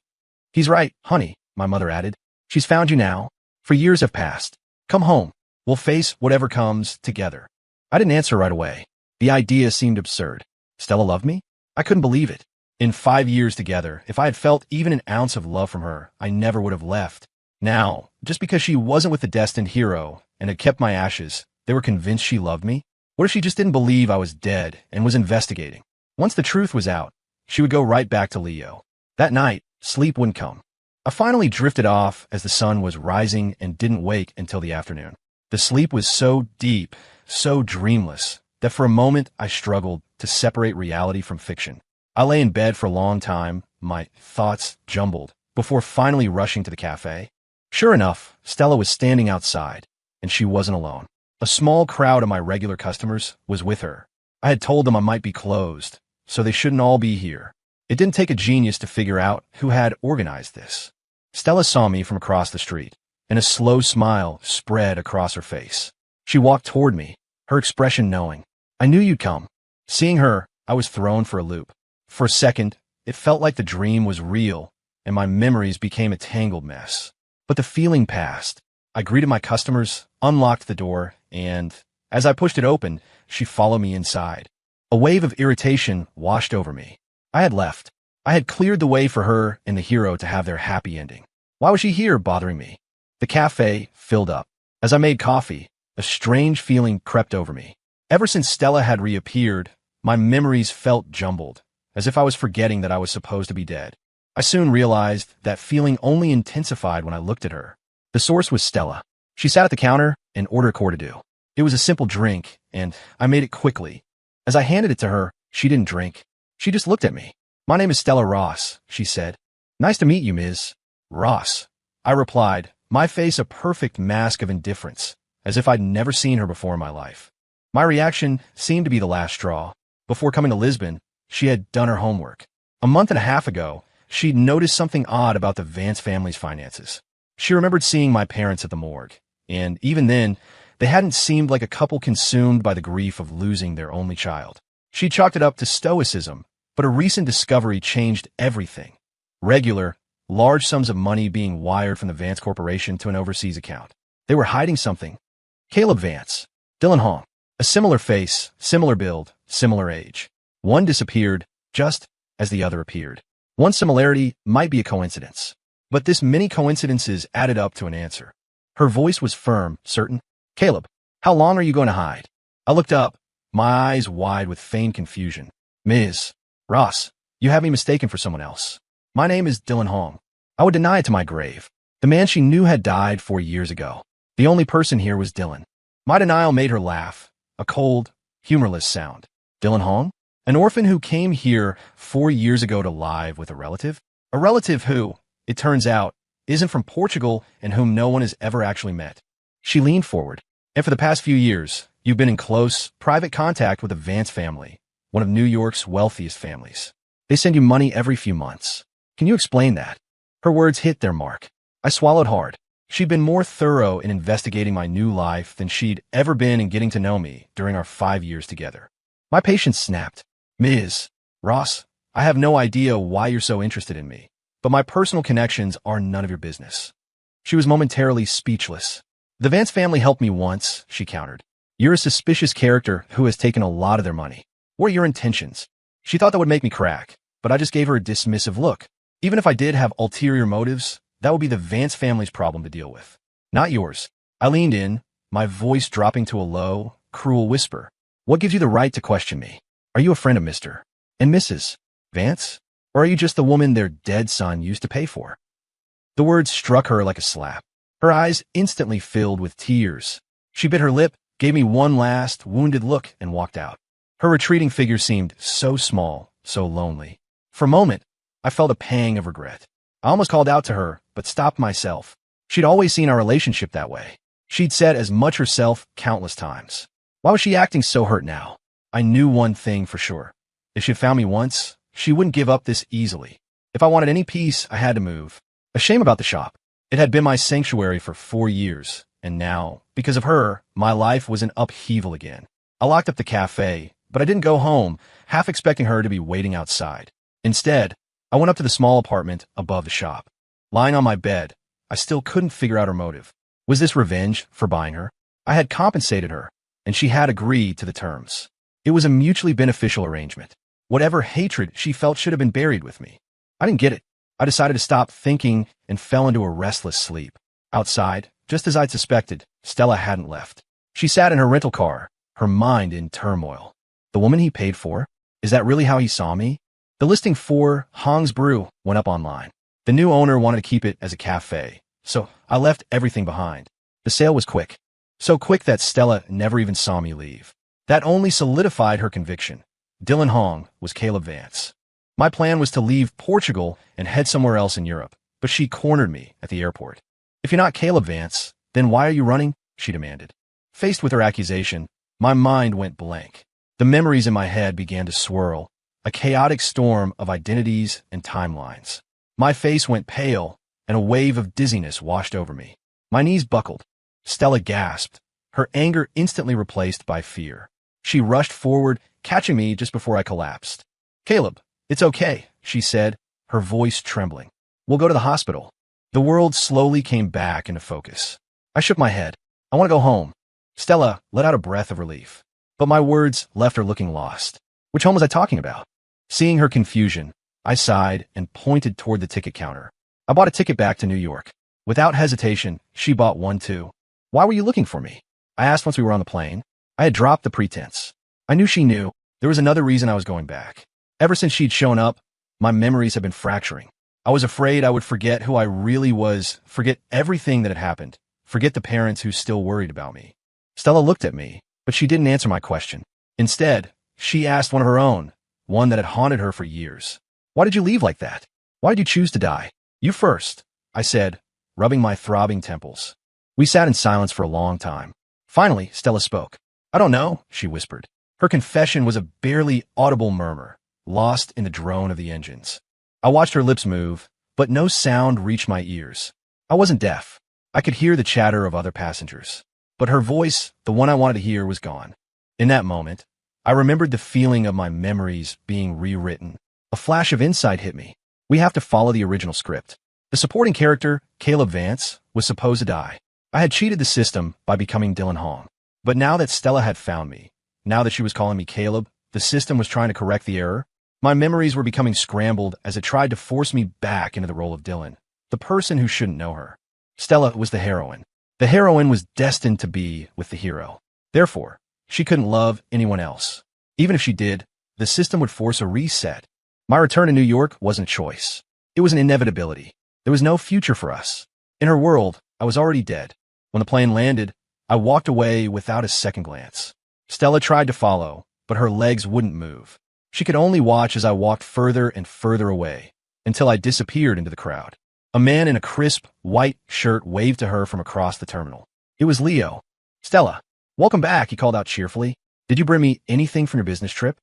He's right, honey, my mother added. She's found you now. For years have passed. Come home. We'll face whatever comes together. I didn't answer right away. The idea seemed absurd. Stella loved me? I couldn't believe it. In 5 years together, if I had felt even an ounce of love from her, I never would have left. Now, just because she wasn't with the destined hero and had kept my ashes, they were convinced she loved me? What if she just didn't believe I was dead and was investigating? Once the truth was out, she would go right back to Leo. That night, sleep wouldn't come. I finally drifted off as the sun was rising and didn't wake until the afternoon. The sleep was so deep, so dreamless, that for a moment I struggled to separate reality from fiction. I lay in bed for a long time, my thoughts jumbled, before finally rushing to the cafe. Sure enough, Stella was standing outside, and she wasn't alone. A small crowd of my regular customers was with her. I had told them I might be closed, so they shouldn't all be here. It didn't take a genius to figure out who had organized this. Stella saw me from across the street, and a slow smile spread across her face. She walked toward me, her expression knowing. I knew you'd come. Seeing her, I was thrown for a loop. For a second, it felt like the dream was real, and my memories became a tangled mess. But the feeling passed. I greeted my customers, unlocked the door, and, as I pushed it open, she followed me inside. A wave of irritation washed over me. I had left. I had cleared the way for her and the hero to have their happy ending. Why was she here bothering me? The cafe filled up. As I made coffee, a strange feeling crept over me. Ever since Stella had reappeared, my memories felt jumbled, as if I was forgetting that I was supposed to be dead. I soon realized that feeling only intensified when I looked at her. The source was Stella. She sat at the counter and ordered Cordido. It was a simple drink, and I made it quickly. As I handed it to her, she didn't drink. She just looked at me. My name is Stella Ross, she said. Nice to meet you, Ms. Ross. I replied, my face a perfect mask of indifference, as if I'd never seen her before in my life. My reaction seemed to be the last straw. Before coming to Lisbon, she had done her homework. A month and a half ago, she'd noticed something odd about the Vance family's finances. She remembered seeing my parents at the morgue, and even then, they hadn't seemed like a couple consumed by the grief of losing their only child. She chalked it up to stoicism, but a recent discovery changed everything. Regular, large sums of money being wired from the Vance Corporation to an overseas account. They were hiding something. Caleb Vance, Dylan Hong, a similar face, similar build, similar age. One disappeared just as the other appeared. One similarity might be a coincidence, but this many coincidences added up to an answer. Her voice was firm, certain. Caleb, how long are you going to hide? I looked up, my eyes wide with feigned confusion. Ms. Ross, you have me mistaken for someone else. My name is Dylan Hong. I would deny it to my grave. The man she knew had died 4 years ago. The only person here was Dylan. My denial made her laugh, a cold, humorless sound. Dylan Hong? An orphan who came here 4 years ago to live with a relative? A relative who, it turns out, isn't from Portugal and whom no one has ever actually met. She leaned forward. And for the past few years, you've been in close, private contact with the Vance family, one of New York's wealthiest families. They send you money every few months. Can you explain that? Her words hit their mark. I swallowed hard. She'd been more thorough in investigating my new life than she'd ever been in getting to know me during our 5 years together. My patience snapped. Ms. Ross, I have no idea why you're so interested in me, but my personal connections are none of your business. She was momentarily speechless. The Vance family helped me once, she countered. You're a suspicious character who has taken a lot of their money. What are your intentions? She thought that would make me crack, but I just gave her a dismissive look. Even if I did have ulterior motives, that would be the Vance family's problem to deal with, not yours. I leaned in, my voice dropping to a low, cruel whisper. What gives you the right to question me? Are you a friend of Mr. and Mrs. Vance? Or are you just the woman their dead son used to pay for? The words struck her like a slap. Her eyes instantly filled with tears. She bit her lip, gave me one last, wounded look, and walked out. Her retreating figure seemed so small, so lonely. For a moment, I felt a pang of regret. I almost called out to her, but stopped myself. She'd always seen our relationship that way. She'd said as much herself countless times. Why was she acting so hurt now? I knew one thing for sure. If she'd found me once, she wouldn't give up this easily. If I wanted any peace, I had to move. A shame about the shop. It had been my sanctuary for 4 years, and now, because of her, my life was in upheaval again. I locked up the cafe, but I didn't go home, half expecting her to be waiting outside. Instead, I went up to the small apartment above the shop. Lying on my bed, I still couldn't figure out her motive. Was this revenge for buying her? I had compensated her, and she had agreed to the terms. It was a mutually beneficial arrangement. Whatever hatred she felt should have been buried with me. I didn't get it. I decided to stop thinking and fell into a restless sleep. Outside, just as I'd suspected, Stella hadn't left. She sat in her rental car, her mind in turmoil. The woman he paid for? Is that really how he saw me? The listing for Hong's Brew went up online. The new owner wanted to keep it as a cafe, so I left everything behind. The sale was quick. So quick that Stella never even saw me leave. That only solidified her conviction. Dylan Hong was Caleb Vance. My plan was to leave Portugal and head somewhere else in Europe, but she cornered me at the airport. If you're not Caleb Vance, then why are you running? She demanded. Faced with her accusation, my mind went blank. The memories in my head began to swirl, a chaotic storm of identities and timelines. My face went pale, and a wave of dizziness washed over me. My knees buckled. Stella gasped, her anger instantly replaced by fear. She rushed forward, catching me just before I collapsed. Caleb, it's okay, she said, her voice trembling. We'll go to the hospital. The world slowly came back into focus. I shook my head. I want to go home. Stella let out a breath of relief. But my words left her looking lost. Which home was I talking about? Seeing her confusion, I sighed and pointed toward the ticket counter. I bought a ticket back to New York. Without hesitation, she bought one too. Why were you looking for me? I asked once we were on the plane. I had dropped the pretense. I knew she knew. There was another reason I was going back. Ever since she'd shown up, my memories had been fracturing. I was afraid I would forget who I really was, forget everything that had happened, forget the parents who still worried about me. Stella looked at me, but she didn't answer my question. Instead, she asked one of her own, one that had haunted her for years. Why did you leave like that? Why did you choose to die? You first, I said, rubbing my throbbing temples. We sat in silence for a long time. Finally, Stella spoke. I don't know, she whispered. Her confession was a barely audible murmur, lost in the drone of the engines. I watched her lips move, but no sound reached my ears. I wasn't deaf. I could hear the chatter of other passengers. But her voice, the one I wanted to hear, was gone. In that moment, I remembered the feeling of my memories being rewritten. A flash of insight hit me. We have to follow the original script. The supporting character, Caleb Vance, was supposed to die. I had cheated the system by becoming Dylan Hong. But now that Stella had found me, now that she was calling me Caleb, the system was trying to correct the error. My memories were becoming scrambled as it tried to force me back into the role of Dylan, the person who shouldn't know her. Stella was the heroine. The heroine was destined to be with the hero. Therefore, she couldn't love anyone else. Even if she did, the system would force a reset. My return to New York wasn't a choice. It was an inevitability. There was no future for us. In her world, I was already dead. When the plane landed, I walked away without a second glance. Stella tried to follow, but her legs wouldn't move. She could only watch as I walked further and further away, until I disappeared into the crowd. A man in a crisp, white shirt waved to her from across the terminal. It was Leo. Stella, welcome back, he called out cheerfully. Did you bring me anything from your business trip?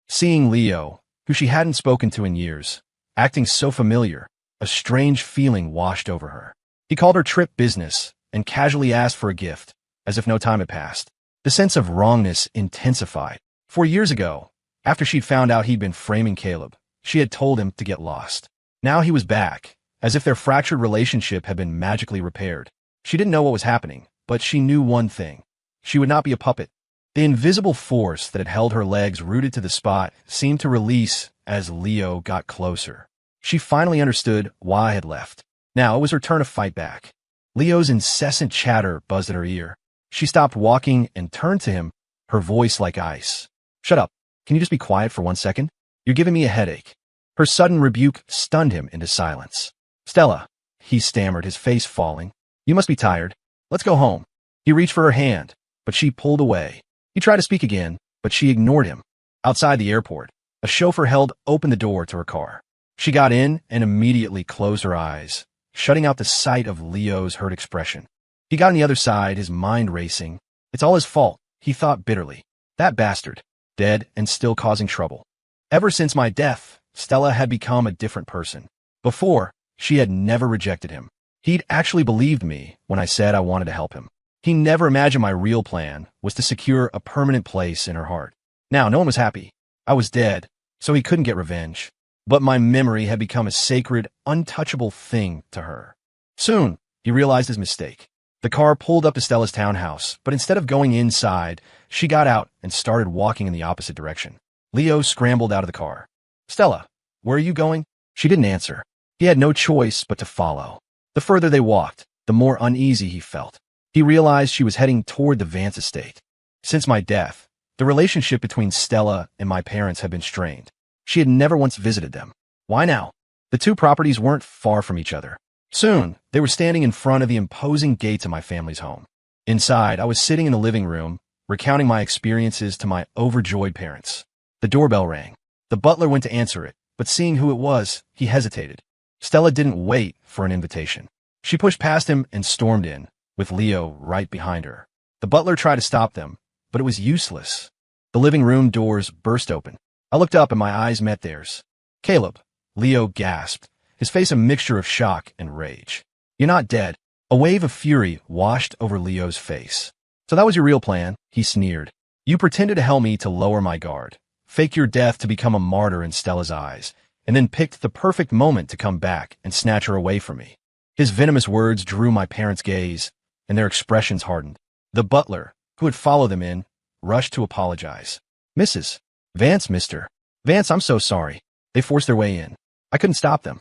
Seeing Leo, who she hadn't spoken to in years, acting so familiar, a strange feeling washed over her. He called her trip business and casually asked for a gift, as if no time had passed. The sense of wrongness intensified. 4 years ago, after she'd found out he'd been framing Caleb, she had told him to get lost. Now he was back, as if their fractured relationship had been magically repaired. She didn't know what was happening, but she knew one thing. She would not be a puppet. The invisible force that had held her legs rooted to the spot seemed to release as Leo got closer. She finally understood why I had left. Now it was her turn to fight back. Leo's incessant chatter buzzed at her ear. She stopped walking and turned to him, her voice like ice. Shut up. Can you just be quiet for 1 second? You're giving me a headache. Her sudden rebuke stunned him into silence. Stella, he stammered, his face falling. You must be tired. Let's go home. He reached for her hand, but she pulled away. He tried to speak again, but she ignored him. Outside the airport, a chauffeur held open the door to her car. She got in and immediately closed her eyes, shutting out the sight of Leo's hurt expression. He got on the other side, his mind racing. It's all his fault, he thought bitterly. That bastard, dead and still causing trouble. Ever since my death, Stella had become a different person. Before, she had never rejected him. He'd actually believed me when I said I wanted to help him. He never imagined my real plan was to secure a permanent place in her heart. Now, no one was happy. I was dead, so he couldn't get revenge. But my memory had become a sacred, untouchable thing to her. Soon, he realized his mistake. The car pulled up to Stella's townhouse, but instead of going inside, she got out and started walking in the opposite direction. Leo scrambled out of the car. Stella, where are you going? She didn't answer. He had no choice but to follow. The further they walked, the more uneasy he felt. He realized she was heading toward the Vance estate. Since my death, the relationship between Stella and my parents had been strained. She had never once visited them. Why now? The two properties weren't far from each other. Soon, they were standing in front of the imposing gates of my family's home. Inside, I was sitting in the living room, recounting my experiences to my overjoyed parents. The doorbell rang. The butler went to answer it, but seeing who it was, he hesitated. Stella didn't wait for an invitation. She pushed past him and stormed in, with Leo right behind her. The butler tried to stop them, but it was useless. The living room doors burst open. I looked up and my eyes met theirs. Caleb, Leo gasped, his face a mixture of shock and rage. You're not dead. A wave of fury washed over Leo's face. So that was your real plan, he sneered. You pretended to help me to lower my guard, fake your death to become a martyr in Stella's eyes, and then picked the perfect moment to come back and snatch her away from me. His venomous words drew my parents' gaze, and their expressions hardened. The butler, who had followed them in, rushed to apologize. Mrs. Vance, Mr. Vance, I'm so sorry. They forced their way in. I couldn't stop them.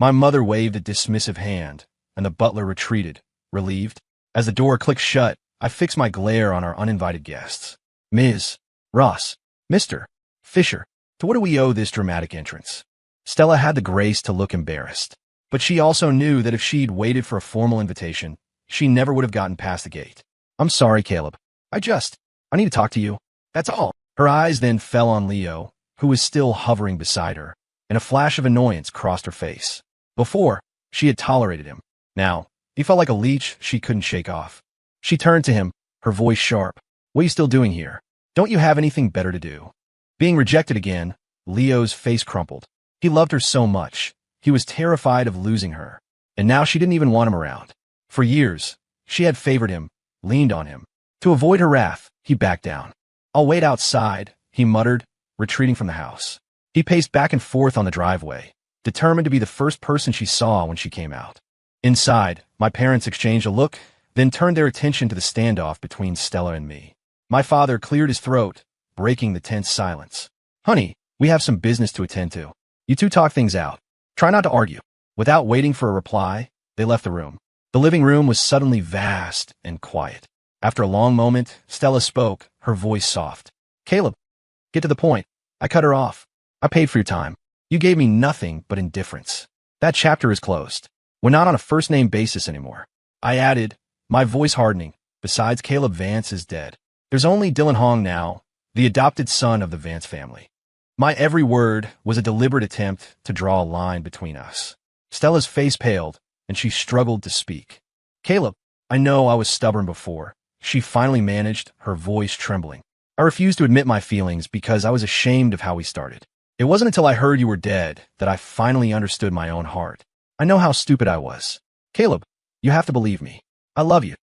My mother waved a dismissive hand, and the butler retreated, relieved. As the door clicked shut, I fixed my glare on our uninvited guests. Ms. Ross, Mr. Fisher, to what do we owe this dramatic entrance? Stella had the grace to look embarrassed, but she also knew that if she'd waited for a formal invitation, she never would have gotten past the gate. I'm sorry, Caleb. I need to talk to you. That's all. Her eyes then fell on Leo, who was still hovering beside her, and a flash of annoyance crossed her face. Before, she had tolerated him. Now, he felt like a leech she couldn't shake off. She turned to him, her voice sharp. What are you still doing here? Don't you have anything better to do? Being rejected again, Leo's face crumpled. He loved her so much. He was terrified of losing her. And now she didn't even want him around. For years, she had favored him, leaned on him. To avoid her wrath, he backed down. I'll wait outside, he muttered, retreating from the house. He paced back and forth on the driveway, determined to be the first person she saw when she came out. Inside, my parents exchanged a look, then turned their attention to the standoff between Stella and me. My father cleared his throat, breaking the tense silence. Honey, we have some business to attend to. You two talk things out. Try not to argue. Without waiting for a reply, they left the room. The living room was suddenly vast and quiet. After a long moment, Stella spoke, her voice soft. Caleb, get to the point. I cut her off. I paid for your time. You gave me nothing but indifference. That chapter is closed. We're not on a first-name basis anymore. I added, my voice hardening. Besides, Caleb Vance is dead. There's only Dylan Hong now, the adopted son of the Vance family. My every word was a deliberate attempt to draw a line between us. Stella's face paled, and she struggled to speak. Caleb, I know I was stubborn before. She finally managed, her voice trembling. I refused to admit my feelings because I was ashamed of how we started. It wasn't until I heard you were dead that I finally understood my own heart. I know how stupid I was. Caleb, you have to believe me. I love you.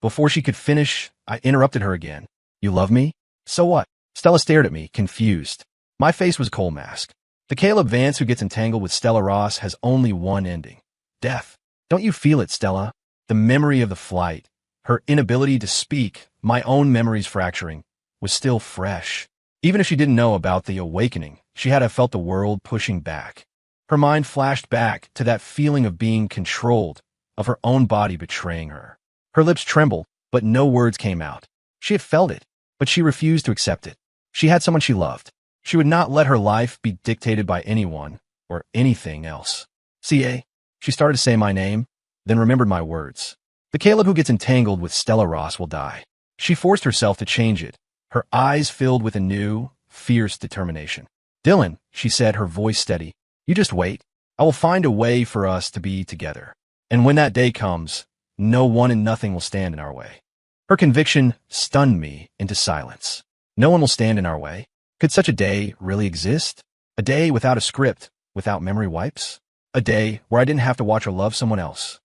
Before she could finish, I interrupted her again. You love me? So what? Stella stared at me, confused. My face was a coal mask. The Caleb Vance who gets entangled with Stella Ross has only one ending. Death. Don't you feel it, Stella? The memory of the flight, her inability to speak, my own memories fracturing, was still fresh. Even if she didn't know about the awakening, she had felt the world pushing back. Her mind flashed back to that feeling of being controlled, of her own body betraying her. Her lips trembled, but no words came out. She had felt it, but she refused to accept it. She had someone she loved. She would not let her life be dictated by anyone or anything else. CA. She started to say my name, then remembered my words. The Caleb who gets entangled with Stella Ross will die. She forced herself to change it, her eyes filled with a new, fierce determination. Dylan, she said, her voice steady, you just wait. I will find a way for us to be together. And when that day comes, no one and nothing will stand in our way. Her conviction stunned me into silence. No one will stand in our way. Could such a day really exist? A day without a script, without memory wipes? A day where I didn't have to watch or love someone else?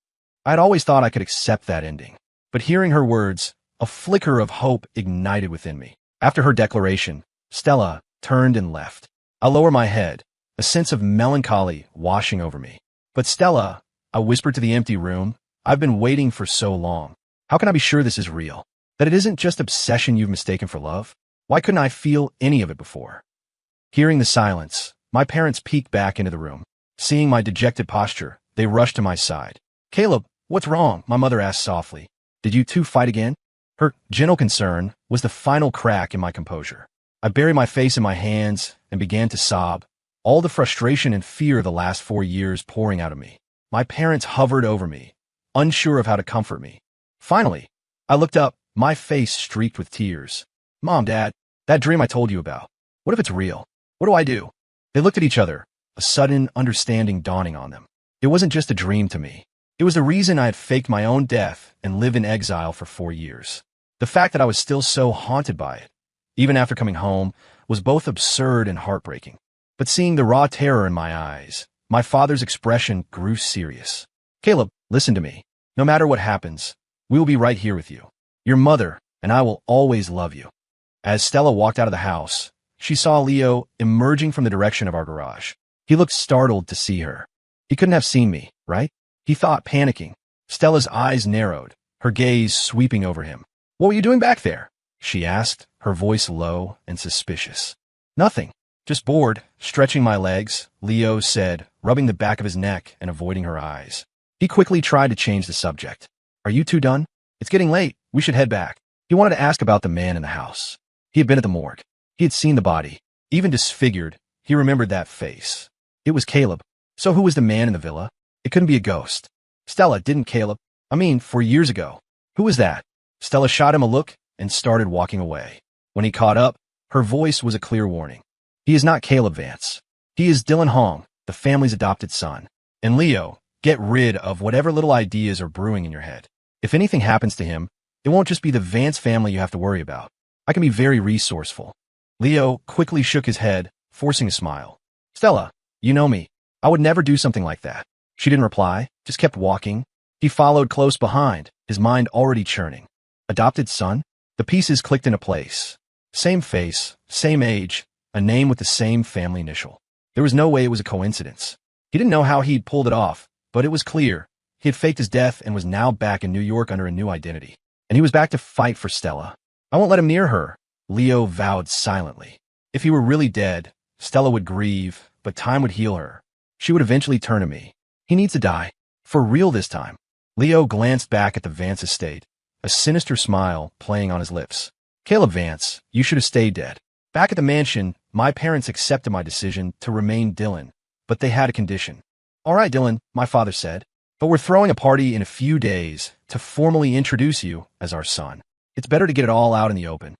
I had always thought I could accept that ending. But hearing her words, a flicker of hope ignited within me. After her declaration, Stella turned and left. I lowered my head, a sense of melancholy washing over me. But Stella, I whispered to the empty room, I've been waiting for so long. How can I be sure this is real? That it isn't just obsession you've mistaken for love? Why couldn't I feel any of it before? Hearing the silence, my parents peeked back into the room. Seeing my dejected posture, they rushed to my side. Caleb, what's wrong? My mother asked softly. Did you two fight again? Her gentle concern was the final crack in my composure. I buried my face in my hands and began to sob, all the frustration and fear of the last 4 years pouring out of me. My parents hovered over me, unsure of how to comfort me. Finally, I looked up, my face streaked with tears. Mom, Dad, that dream I told you about. What if it's real? What do I do? They looked at each other, a sudden understanding dawning on them. It wasn't just a dream to me. It was the reason I had faked my own death and lived in exile for 4 years. The fact that I was still so haunted by it, even after coming home, was both absurd and heartbreaking. But seeing the raw terror in my eyes, my father's expression grew serious. Caleb, listen to me. No matter what happens, we will be right here with you. Your mother and I will always love you. As Stella walked out of the house, she saw Leo emerging from the direction of our garage. He looked startled to see her. He couldn't have seen me, right? He thought, panicking. Stella's eyes narrowed, her gaze sweeping over him. What were you doing back there? She asked, her voice low and suspicious. Nothing. Just bored, stretching my legs, Leo said, rubbing the back of his neck and avoiding her eyes. He quickly tried to change the subject. Are you two done? It's getting late. We should head back. He wanted to ask about the man in the house. He had been at the morgue. He had seen the body. Even disfigured, he remembered that face. It was Caleb. So who was the man in the villa? It couldn't be a ghost. Stella, didn't Caleb? 4 years ago. Who was that? Stella shot him a look and started walking away. When he caught up, her voice was a clear warning. He is not Caleb Vance. He is Dylan Hong, the family's adopted son. And Leo, get rid of whatever little ideas are brewing in your head. If anything happens to him, it won't just be the Vance family you have to worry about. I can be very resourceful. Leo quickly shook his head, forcing a smile. Stella, you know me. I would never do something like that. She didn't reply, just kept walking. He followed close behind, his mind already churning. Adopted son? The pieces clicked into place. Same face, same age, a name with the same family initial. There was no way it was a coincidence. He didn't know how he'd pulled it off, but it was clear. He had faked his death and was now back in New York under a new identity. And he was back to fight for Stella. I won't let him near her, Leo vowed silently. If he were really dead, Stella would grieve, but time would heal her. She would eventually turn to me. He needs to die. For real this time. Leo glanced back at the Vance estate, a sinister smile playing on his lips. Caleb Vance, you should have stayed dead. Back at the mansion, my parents accepted my decision to remain Dylan, but they had a condition. All right, Dylan, my father said, but we're throwing a party in a few days to formally introduce you as our son. It's better to get it all out in the open.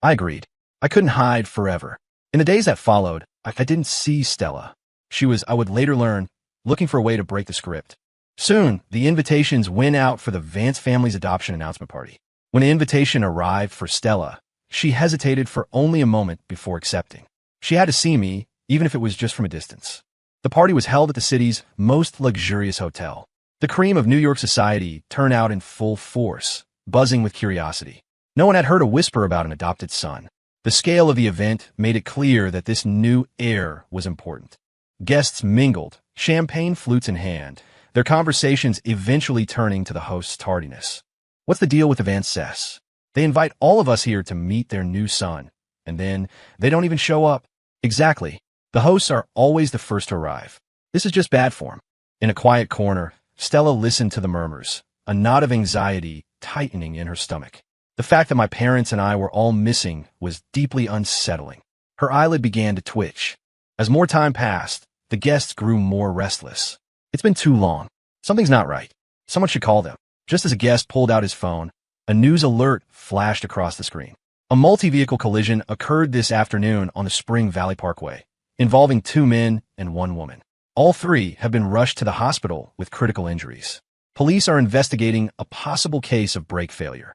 I agreed. I couldn't hide forever. In the days that followed, I didn't see Stella. She was, I would later learn, looking for a way to break the script. Soon, the invitations went out for the Vance family's adoption announcement party. When the invitation arrived for Stella, she hesitated for only a moment before accepting. She had to see me, even if it was just from a distance. The party was held at the city's most luxurious hotel. The cream of New York society turned out in full force, buzzing with curiosity. No one had heard a whisper about an adopted son. The scale of the event made it clear that this new heir was important. Guests mingled, champagne flutes in hand, their conversations eventually turning to the host's tardiness. What's the deal with the Vances? They invite all of us here to meet their new son, and then they don't even show up. Exactly. The hosts are always the first to arrive. This is just bad form. In a quiet corner, Stella listened to the murmurs, a knot of anxiety tightening in her stomach. The fact that my parents and I were all missing was deeply unsettling. Her eyelid began to twitch. As more time passed, the guests grew more restless. It's been too long. Something's not right. Someone should call them. Just as a guest pulled out his phone, a news alert flashed across the screen. A multi-vehicle collision occurred this afternoon on the Spring Valley Parkway, involving 2 men and 1 woman. All 3 have been rushed to the hospital with critical injuries. Police are investigating a possible case of brake failure.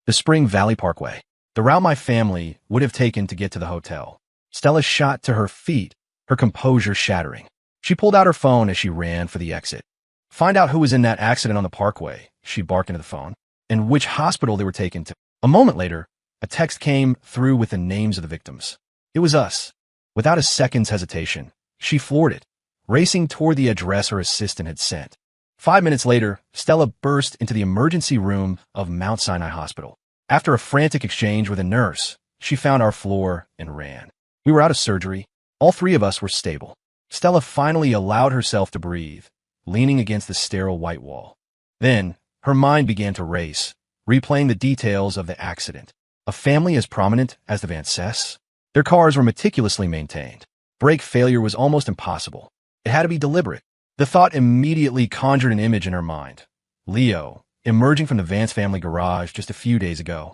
The Spring Valley Parkway, the route my family would have taken to get to the hotel. Stella shot to her feet, her composure shattering. She pulled out her phone as she ran for the exit. Find out who was in that accident on the parkway, she barked into the phone, and which hospital they were taken to. A moment later, a text came through with the names of the victims. It was us. Without a second's hesitation, she floored it, racing toward the address her assistant had sent. 5 minutes later, Stella burst into the emergency room of Mount Sinai Hospital. After a frantic exchange with a nurse, she found our floor and ran. We were out of surgery. All 3 of us were stable. Stella finally allowed herself to breathe, leaning against the sterile white wall. Then, her mind began to race, replaying the details of the accident. A family as prominent as the Van Cess? Their cars were meticulously maintained. Brake failure was almost impossible. It had to be deliberate. The thought immediately conjured an image in her mind. Leo, emerging from the Vance family garage just a few days ago.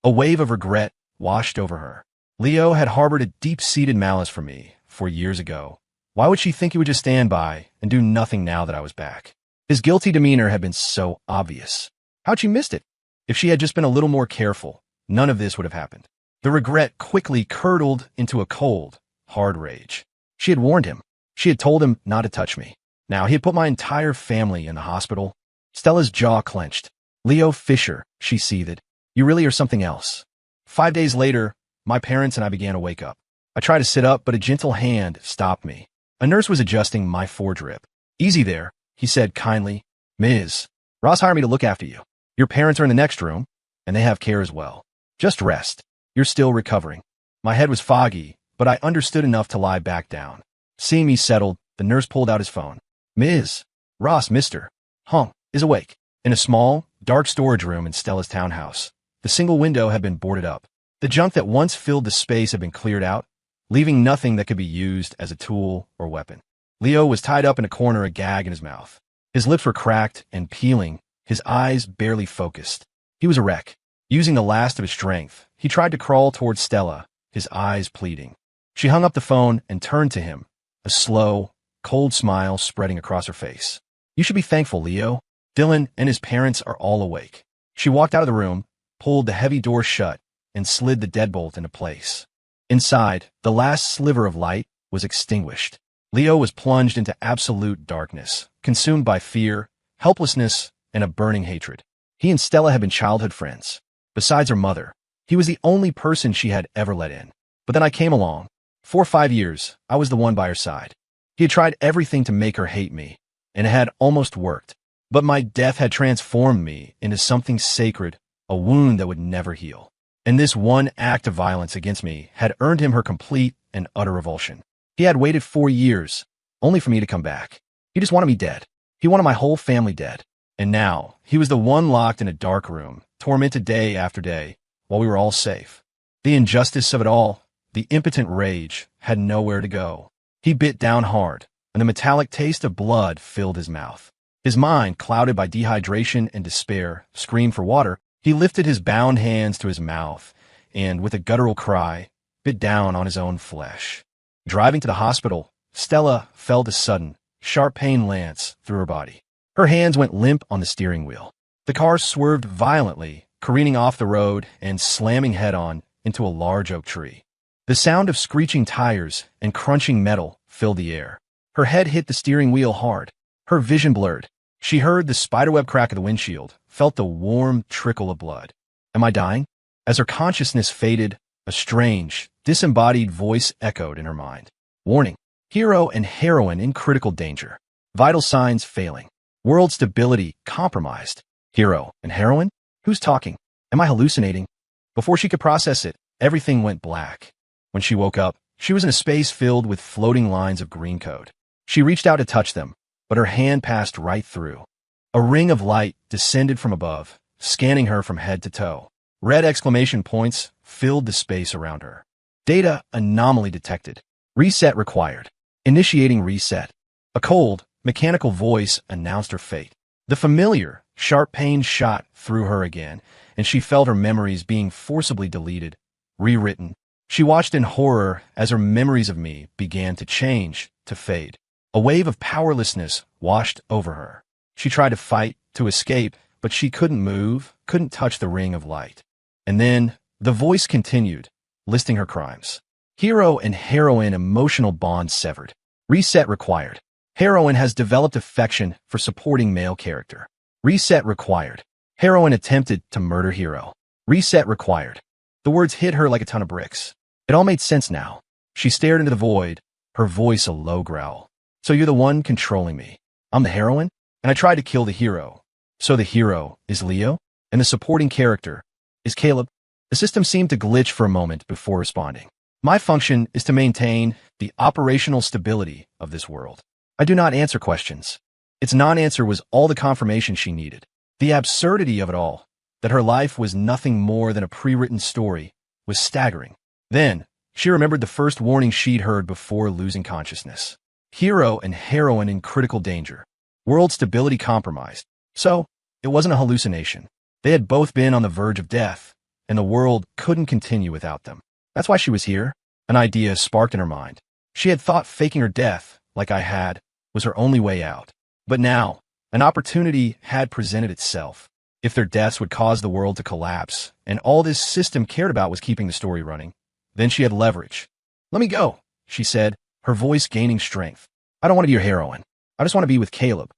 A wave of regret washed over her. Leo had harbored a deep-seated malice for me 4 years ago. Why would she think he would just stand by and do nothing now that I was back? His guilty demeanor had been so obvious. How'd she missed it? If she had just been a little more careful, none of this would have happened. The regret quickly curdled into a cold, hard rage. She had warned him. She had told him not to touch me. Now he had put my entire family in the hospital. Stella's jaw clenched. Leo Fisher, she seethed. You really are something else. 5 days later, my parents and I began to wake up. I tried to sit up, but a gentle hand stopped me. A nurse was adjusting my foredrip. Easy there, he said kindly. Ms. Ross hired me to look after you. Your parents are in the next room, and they have care as well. Just rest. You're still recovering. My head was foggy, but I understood enough to lie back down. Seeing me settled, the nurse pulled out his phone. Ms. Ross, Mr. Hung, is awake. In a small, dark storage room in Stella's townhouse. The single window had been boarded up. The junk that once filled the space had been cleared out, leaving nothing that could be used as a tool or weapon. Leo was tied up in a corner, a gag in his mouth. His lips were cracked and peeling, his eyes barely focused. He was a wreck. Using the last of his strength, he tried to crawl towards Stella, his eyes pleading. She hung up the phone and turned to him, a slow, cold smile spreading across her face. You should be thankful, Leo. Dylan and his parents are all awake. She walked out of the room, pulled the heavy door shut, and slid the deadbolt into place. Inside, the last sliver of light was extinguished. Leo was plunged into absolute darkness, consumed by fear, helplessness, and a burning hatred. He and Stella had been childhood friends. Besides her mother, he was the only person she had ever let in. But then I came along. For 5 years, I was the one by her side. He had tried everything to make her hate me, and it had almost worked. But my death had transformed me into something sacred, a wound that would never heal. And this one act of violence against me had earned him her complete and utter revulsion. He had waited 4 years, only for me to come back. He just wanted me dead. He wanted my whole family dead. And now, he was the one locked in a dark room, tormented day after day, while we were all safe. The injustice of it all, the impotent rage, had nowhere to go. He bit down hard, and the metallic taste of blood filled his mouth. His mind, clouded by dehydration and despair, screamed for water. He lifted his bound hands to his mouth, and, with a guttural cry, bit down on his own flesh. Driving to the hospital, Stella felt a sudden, sharp pain lance through her body. Her hands went limp on the steering wheel. The car swerved violently, careening off the road and slamming head-on into a large oak tree. The sound of screeching tires and crunching metal filled the air. Her head hit the steering wheel hard. Her vision blurred. She heard the spiderweb crack of the windshield, felt the warm trickle of blood. Am I dying? As her consciousness faded, a strange, disembodied voice echoed in her mind. Warning. Hero and heroine in critical danger. Vital signs failing. World stability compromised. Hero and heroine? Who's talking? Am I hallucinating? Before she could process it, everything went black. When she woke up, she was in a space filled with floating lines of green code. She reached out to touch them, but her hand passed right through. A ring of light descended from above, scanning her from head to toe. Red exclamation points filled the space around her. Data anomaly detected. Reset required. Initiating reset. A cold, mechanical voice announced her fate. The familiar, sharp pain shot through her again, and she felt her memories being forcibly deleted, rewritten. She watched in horror as her memories of me began to change, to fade. A wave of powerlessness washed over her. She tried to fight, to escape, but she couldn't move, couldn't touch the ring of light. And then, the voice continued, listing her crimes. Hero and heroine emotional bond severed. Reset required. Heroine has developed affection for supporting male character. Reset required. Heroine attempted to murder hero. Reset required. The words hit her like a ton of bricks. It all made sense now. She stared into the void, her voice a low growl. So you're the one controlling me. I'm the heroine, and I tried to kill the hero. So the hero is Leo, and the supporting character is Caleb. The system seemed to glitch for a moment before responding. My function is to maintain the operational stability of this world. I do not answer questions. Its non-answer was all the confirmation she needed. The absurdity of it all, that her life was nothing more than a pre-written story, was staggering. Then, she remembered the first warning she'd heard before losing consciousness. Hero and heroine in critical danger. World stability compromised. So, it wasn't a hallucination. They had both been on the verge of death, and the world couldn't continue without them. That's why she was here. An idea sparked in her mind. She had thought faking her death, like I had, was her only way out. But now, an opportunity had presented itself. If their deaths would cause the world to collapse, and all this system cared about was keeping the story running, then she had leverage. Let me go, she said, her voice gaining strength. I don't want to be your heroine. I just want to be with Caleb.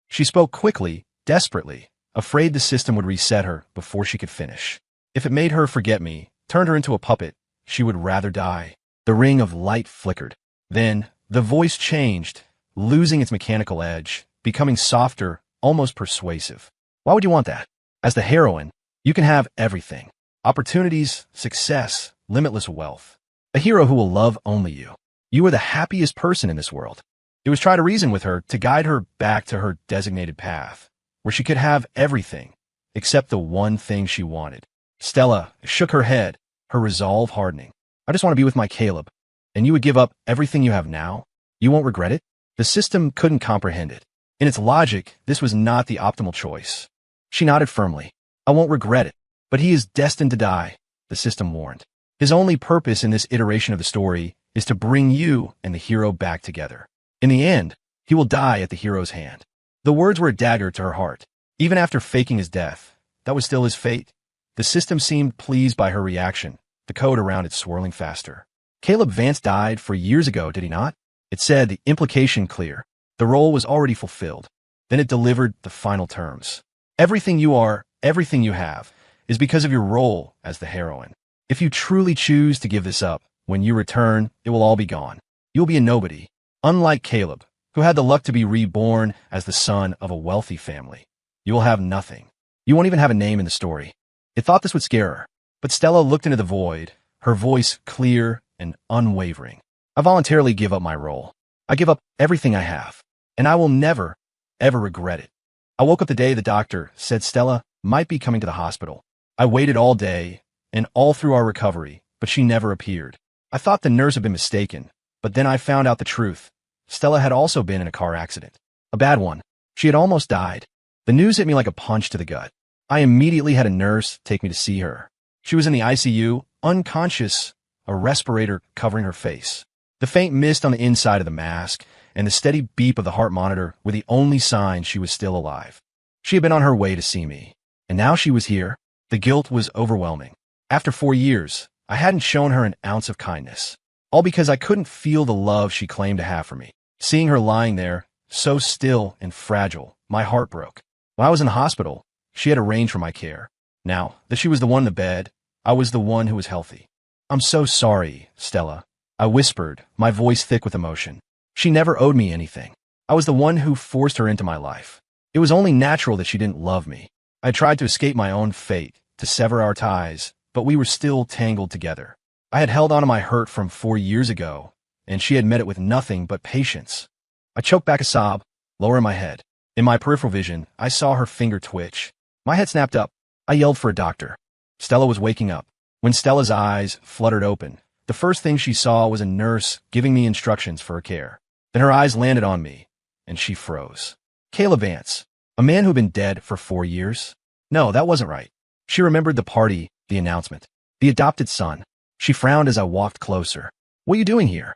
She spoke quickly, desperately, afraid the system would reset her before she could finish. If it made her forget me, turned her into a puppet, she would rather die. The ring of light flickered. Then, the voice changed, losing its mechanical edge, becoming softer, almost persuasive. Why would you want that? As the heroine, you can have everything. Opportunities, success, limitless wealth. A hero who will love only you. You are the happiest person in this world. It was trying to reason with her to guide her back to her designated path, where she could have everything, except the one thing she wanted. Stella shook her head, her resolve hardening. I just want to be with my Caleb. And you would give up everything you have now? You won't regret it? The system couldn't comprehend it. In its logic, this was not the optimal choice. She nodded firmly. I won't regret it. But he is destined to die, the system warned. His only purpose in this iteration of the story is to bring you and the hero back together. In the end, he will die at the hero's hand. The words were a dagger to her heart. Even after faking his death, that was still his fate. The system seemed pleased by her reaction, the code around it swirling faster. Caleb Vance died 4 years ago, did he not? It said, the implication clear. The role was already fulfilled. Then it delivered the final terms. Everything you are, everything you have, is because of your role as the heroine. If you truly choose to give this up, when you return, it will all be gone. You'll be a nobody. Unlike Caleb, who had the luck to be reborn as the son of a wealthy family. You will have nothing. You won't even have a name in the story. It thought this would scare her. But Stella looked into the void, her voice clear and unwavering. I voluntarily give up my role. I give up everything I have. And I will never, ever regret it. I woke up the day the doctor said Stella might be coming to the hospital. I waited all day and all through our recovery, but she never appeared. I thought the nurse had been mistaken, but then I found out the truth. Stella had also been in a car accident. A bad one. She had almost died. The news hit me like a punch to the gut. I immediately had a nurse take me to see her. She was in the ICU, unconscious, a respirator covering her face. The faint mist on the inside of the mask and the steady beep of the heart monitor were the only sign she was still alive. She had been on her way to see me, and now she was here. The guilt was overwhelming. After 4 years, I hadn't shown her an ounce of kindness, all because I couldn't feel the love she claimed to have for me. Seeing her lying there, so still and fragile, my heart broke. When I was in the hospital, she had arranged for my care. Now that she was the one in the bed, I was the one who was healthy. I'm so sorry, Stella, I whispered, my voice thick with emotion. She never owed me anything. I was the one who forced her into my life. It was only natural that she didn't love me. I tried to escape my own fate, to sever our ties, but we were still tangled together. I had held on to my hurt from 4 years ago, and she had met it with nothing but patience. I choked back a sob, lowering my head. In my peripheral vision, I saw her finger twitch. My head snapped up. I yelled for a doctor. Stella was waking up. When Stella's eyes fluttered open, the first thing she saw was a nurse giving me instructions for her care. Then her eyes landed on me, and she froze. Caleb Vance, a man who'd been dead for 4 years? No, that wasn't right. She remembered the party, the announcement, the adopted son. She frowned as I walked closer. What are you doing here?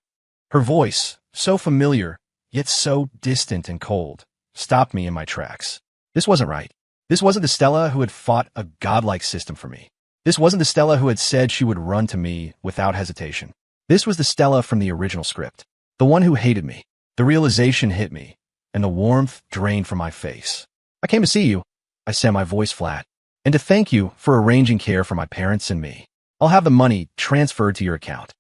Her voice, so familiar, yet so distant and cold, stopped me in my tracks. This wasn't right. This wasn't the Stella who had fought a godlike system for me. This wasn't the Stella who had said she would run to me without hesitation. This was the Stella from the original script, the one who hated me. The realization hit me, and the warmth drained from my face. I came to see you, I said, my voice flat, and to thank you for arranging care for my parents and me. I'll have the money transferred to your account.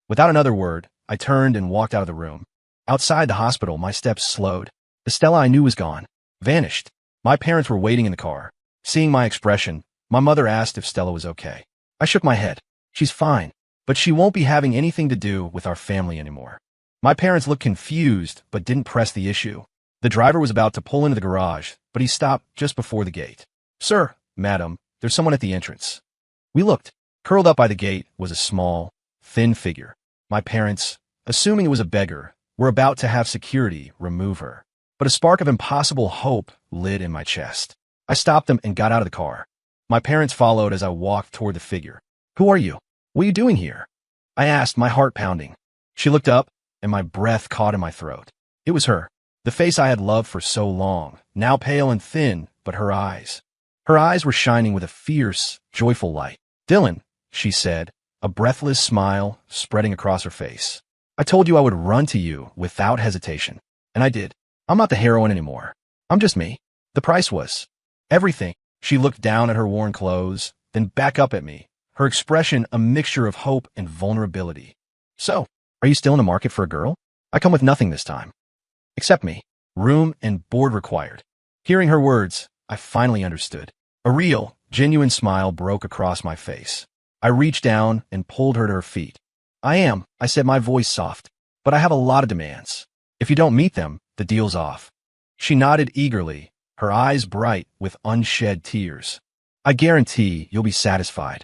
Without another word, I turned and walked out of the room. Outside the hospital, my steps slowed. The Stella I knew was gone, vanished. My parents were waiting in the car. Seeing my expression, my mother asked if Stella was okay. I shook my head. She's fine, but she won't be having anything to do with our family anymore. My parents looked confused, but didn't press the issue. The driver was about to pull into the garage, but he stopped just before the gate. Sir, madam, there's someone at the entrance. We looked. Curled up by the gate was a small, thin figure. My parents, assuming it was a beggar, were about to have security remove her. But a spark of impossible hope lit in my chest. I stopped them and got out of the car. My parents followed as I walked toward the figure. Who are you? What are you doing here? I asked, my heart pounding. She looked up, and my breath caught in my throat. It was her, the face I had loved for so long, now pale and thin, but her eyes. Her eyes were shining with a fierce, joyful light. Dylan, she said, a breathless smile spreading across her face. I told you I would run to you without hesitation, and I did. I'm not the heroine anymore. I'm just me. The price was everything. She looked down at her worn clothes, then back up at me, her expression a mixture of hope and vulnerability. So, are you still in the market for a girl? I come with nothing this time. Except me. Room and board required. Hearing her words, I finally understood. A real, genuine smile broke across my face. I reached down and pulled her to her feet. I said, my voice soft, but I have a lot of demands. If you don't meet them, the deal's off. She nodded eagerly, her eyes bright with unshed tears. I guarantee you'll be satisfied.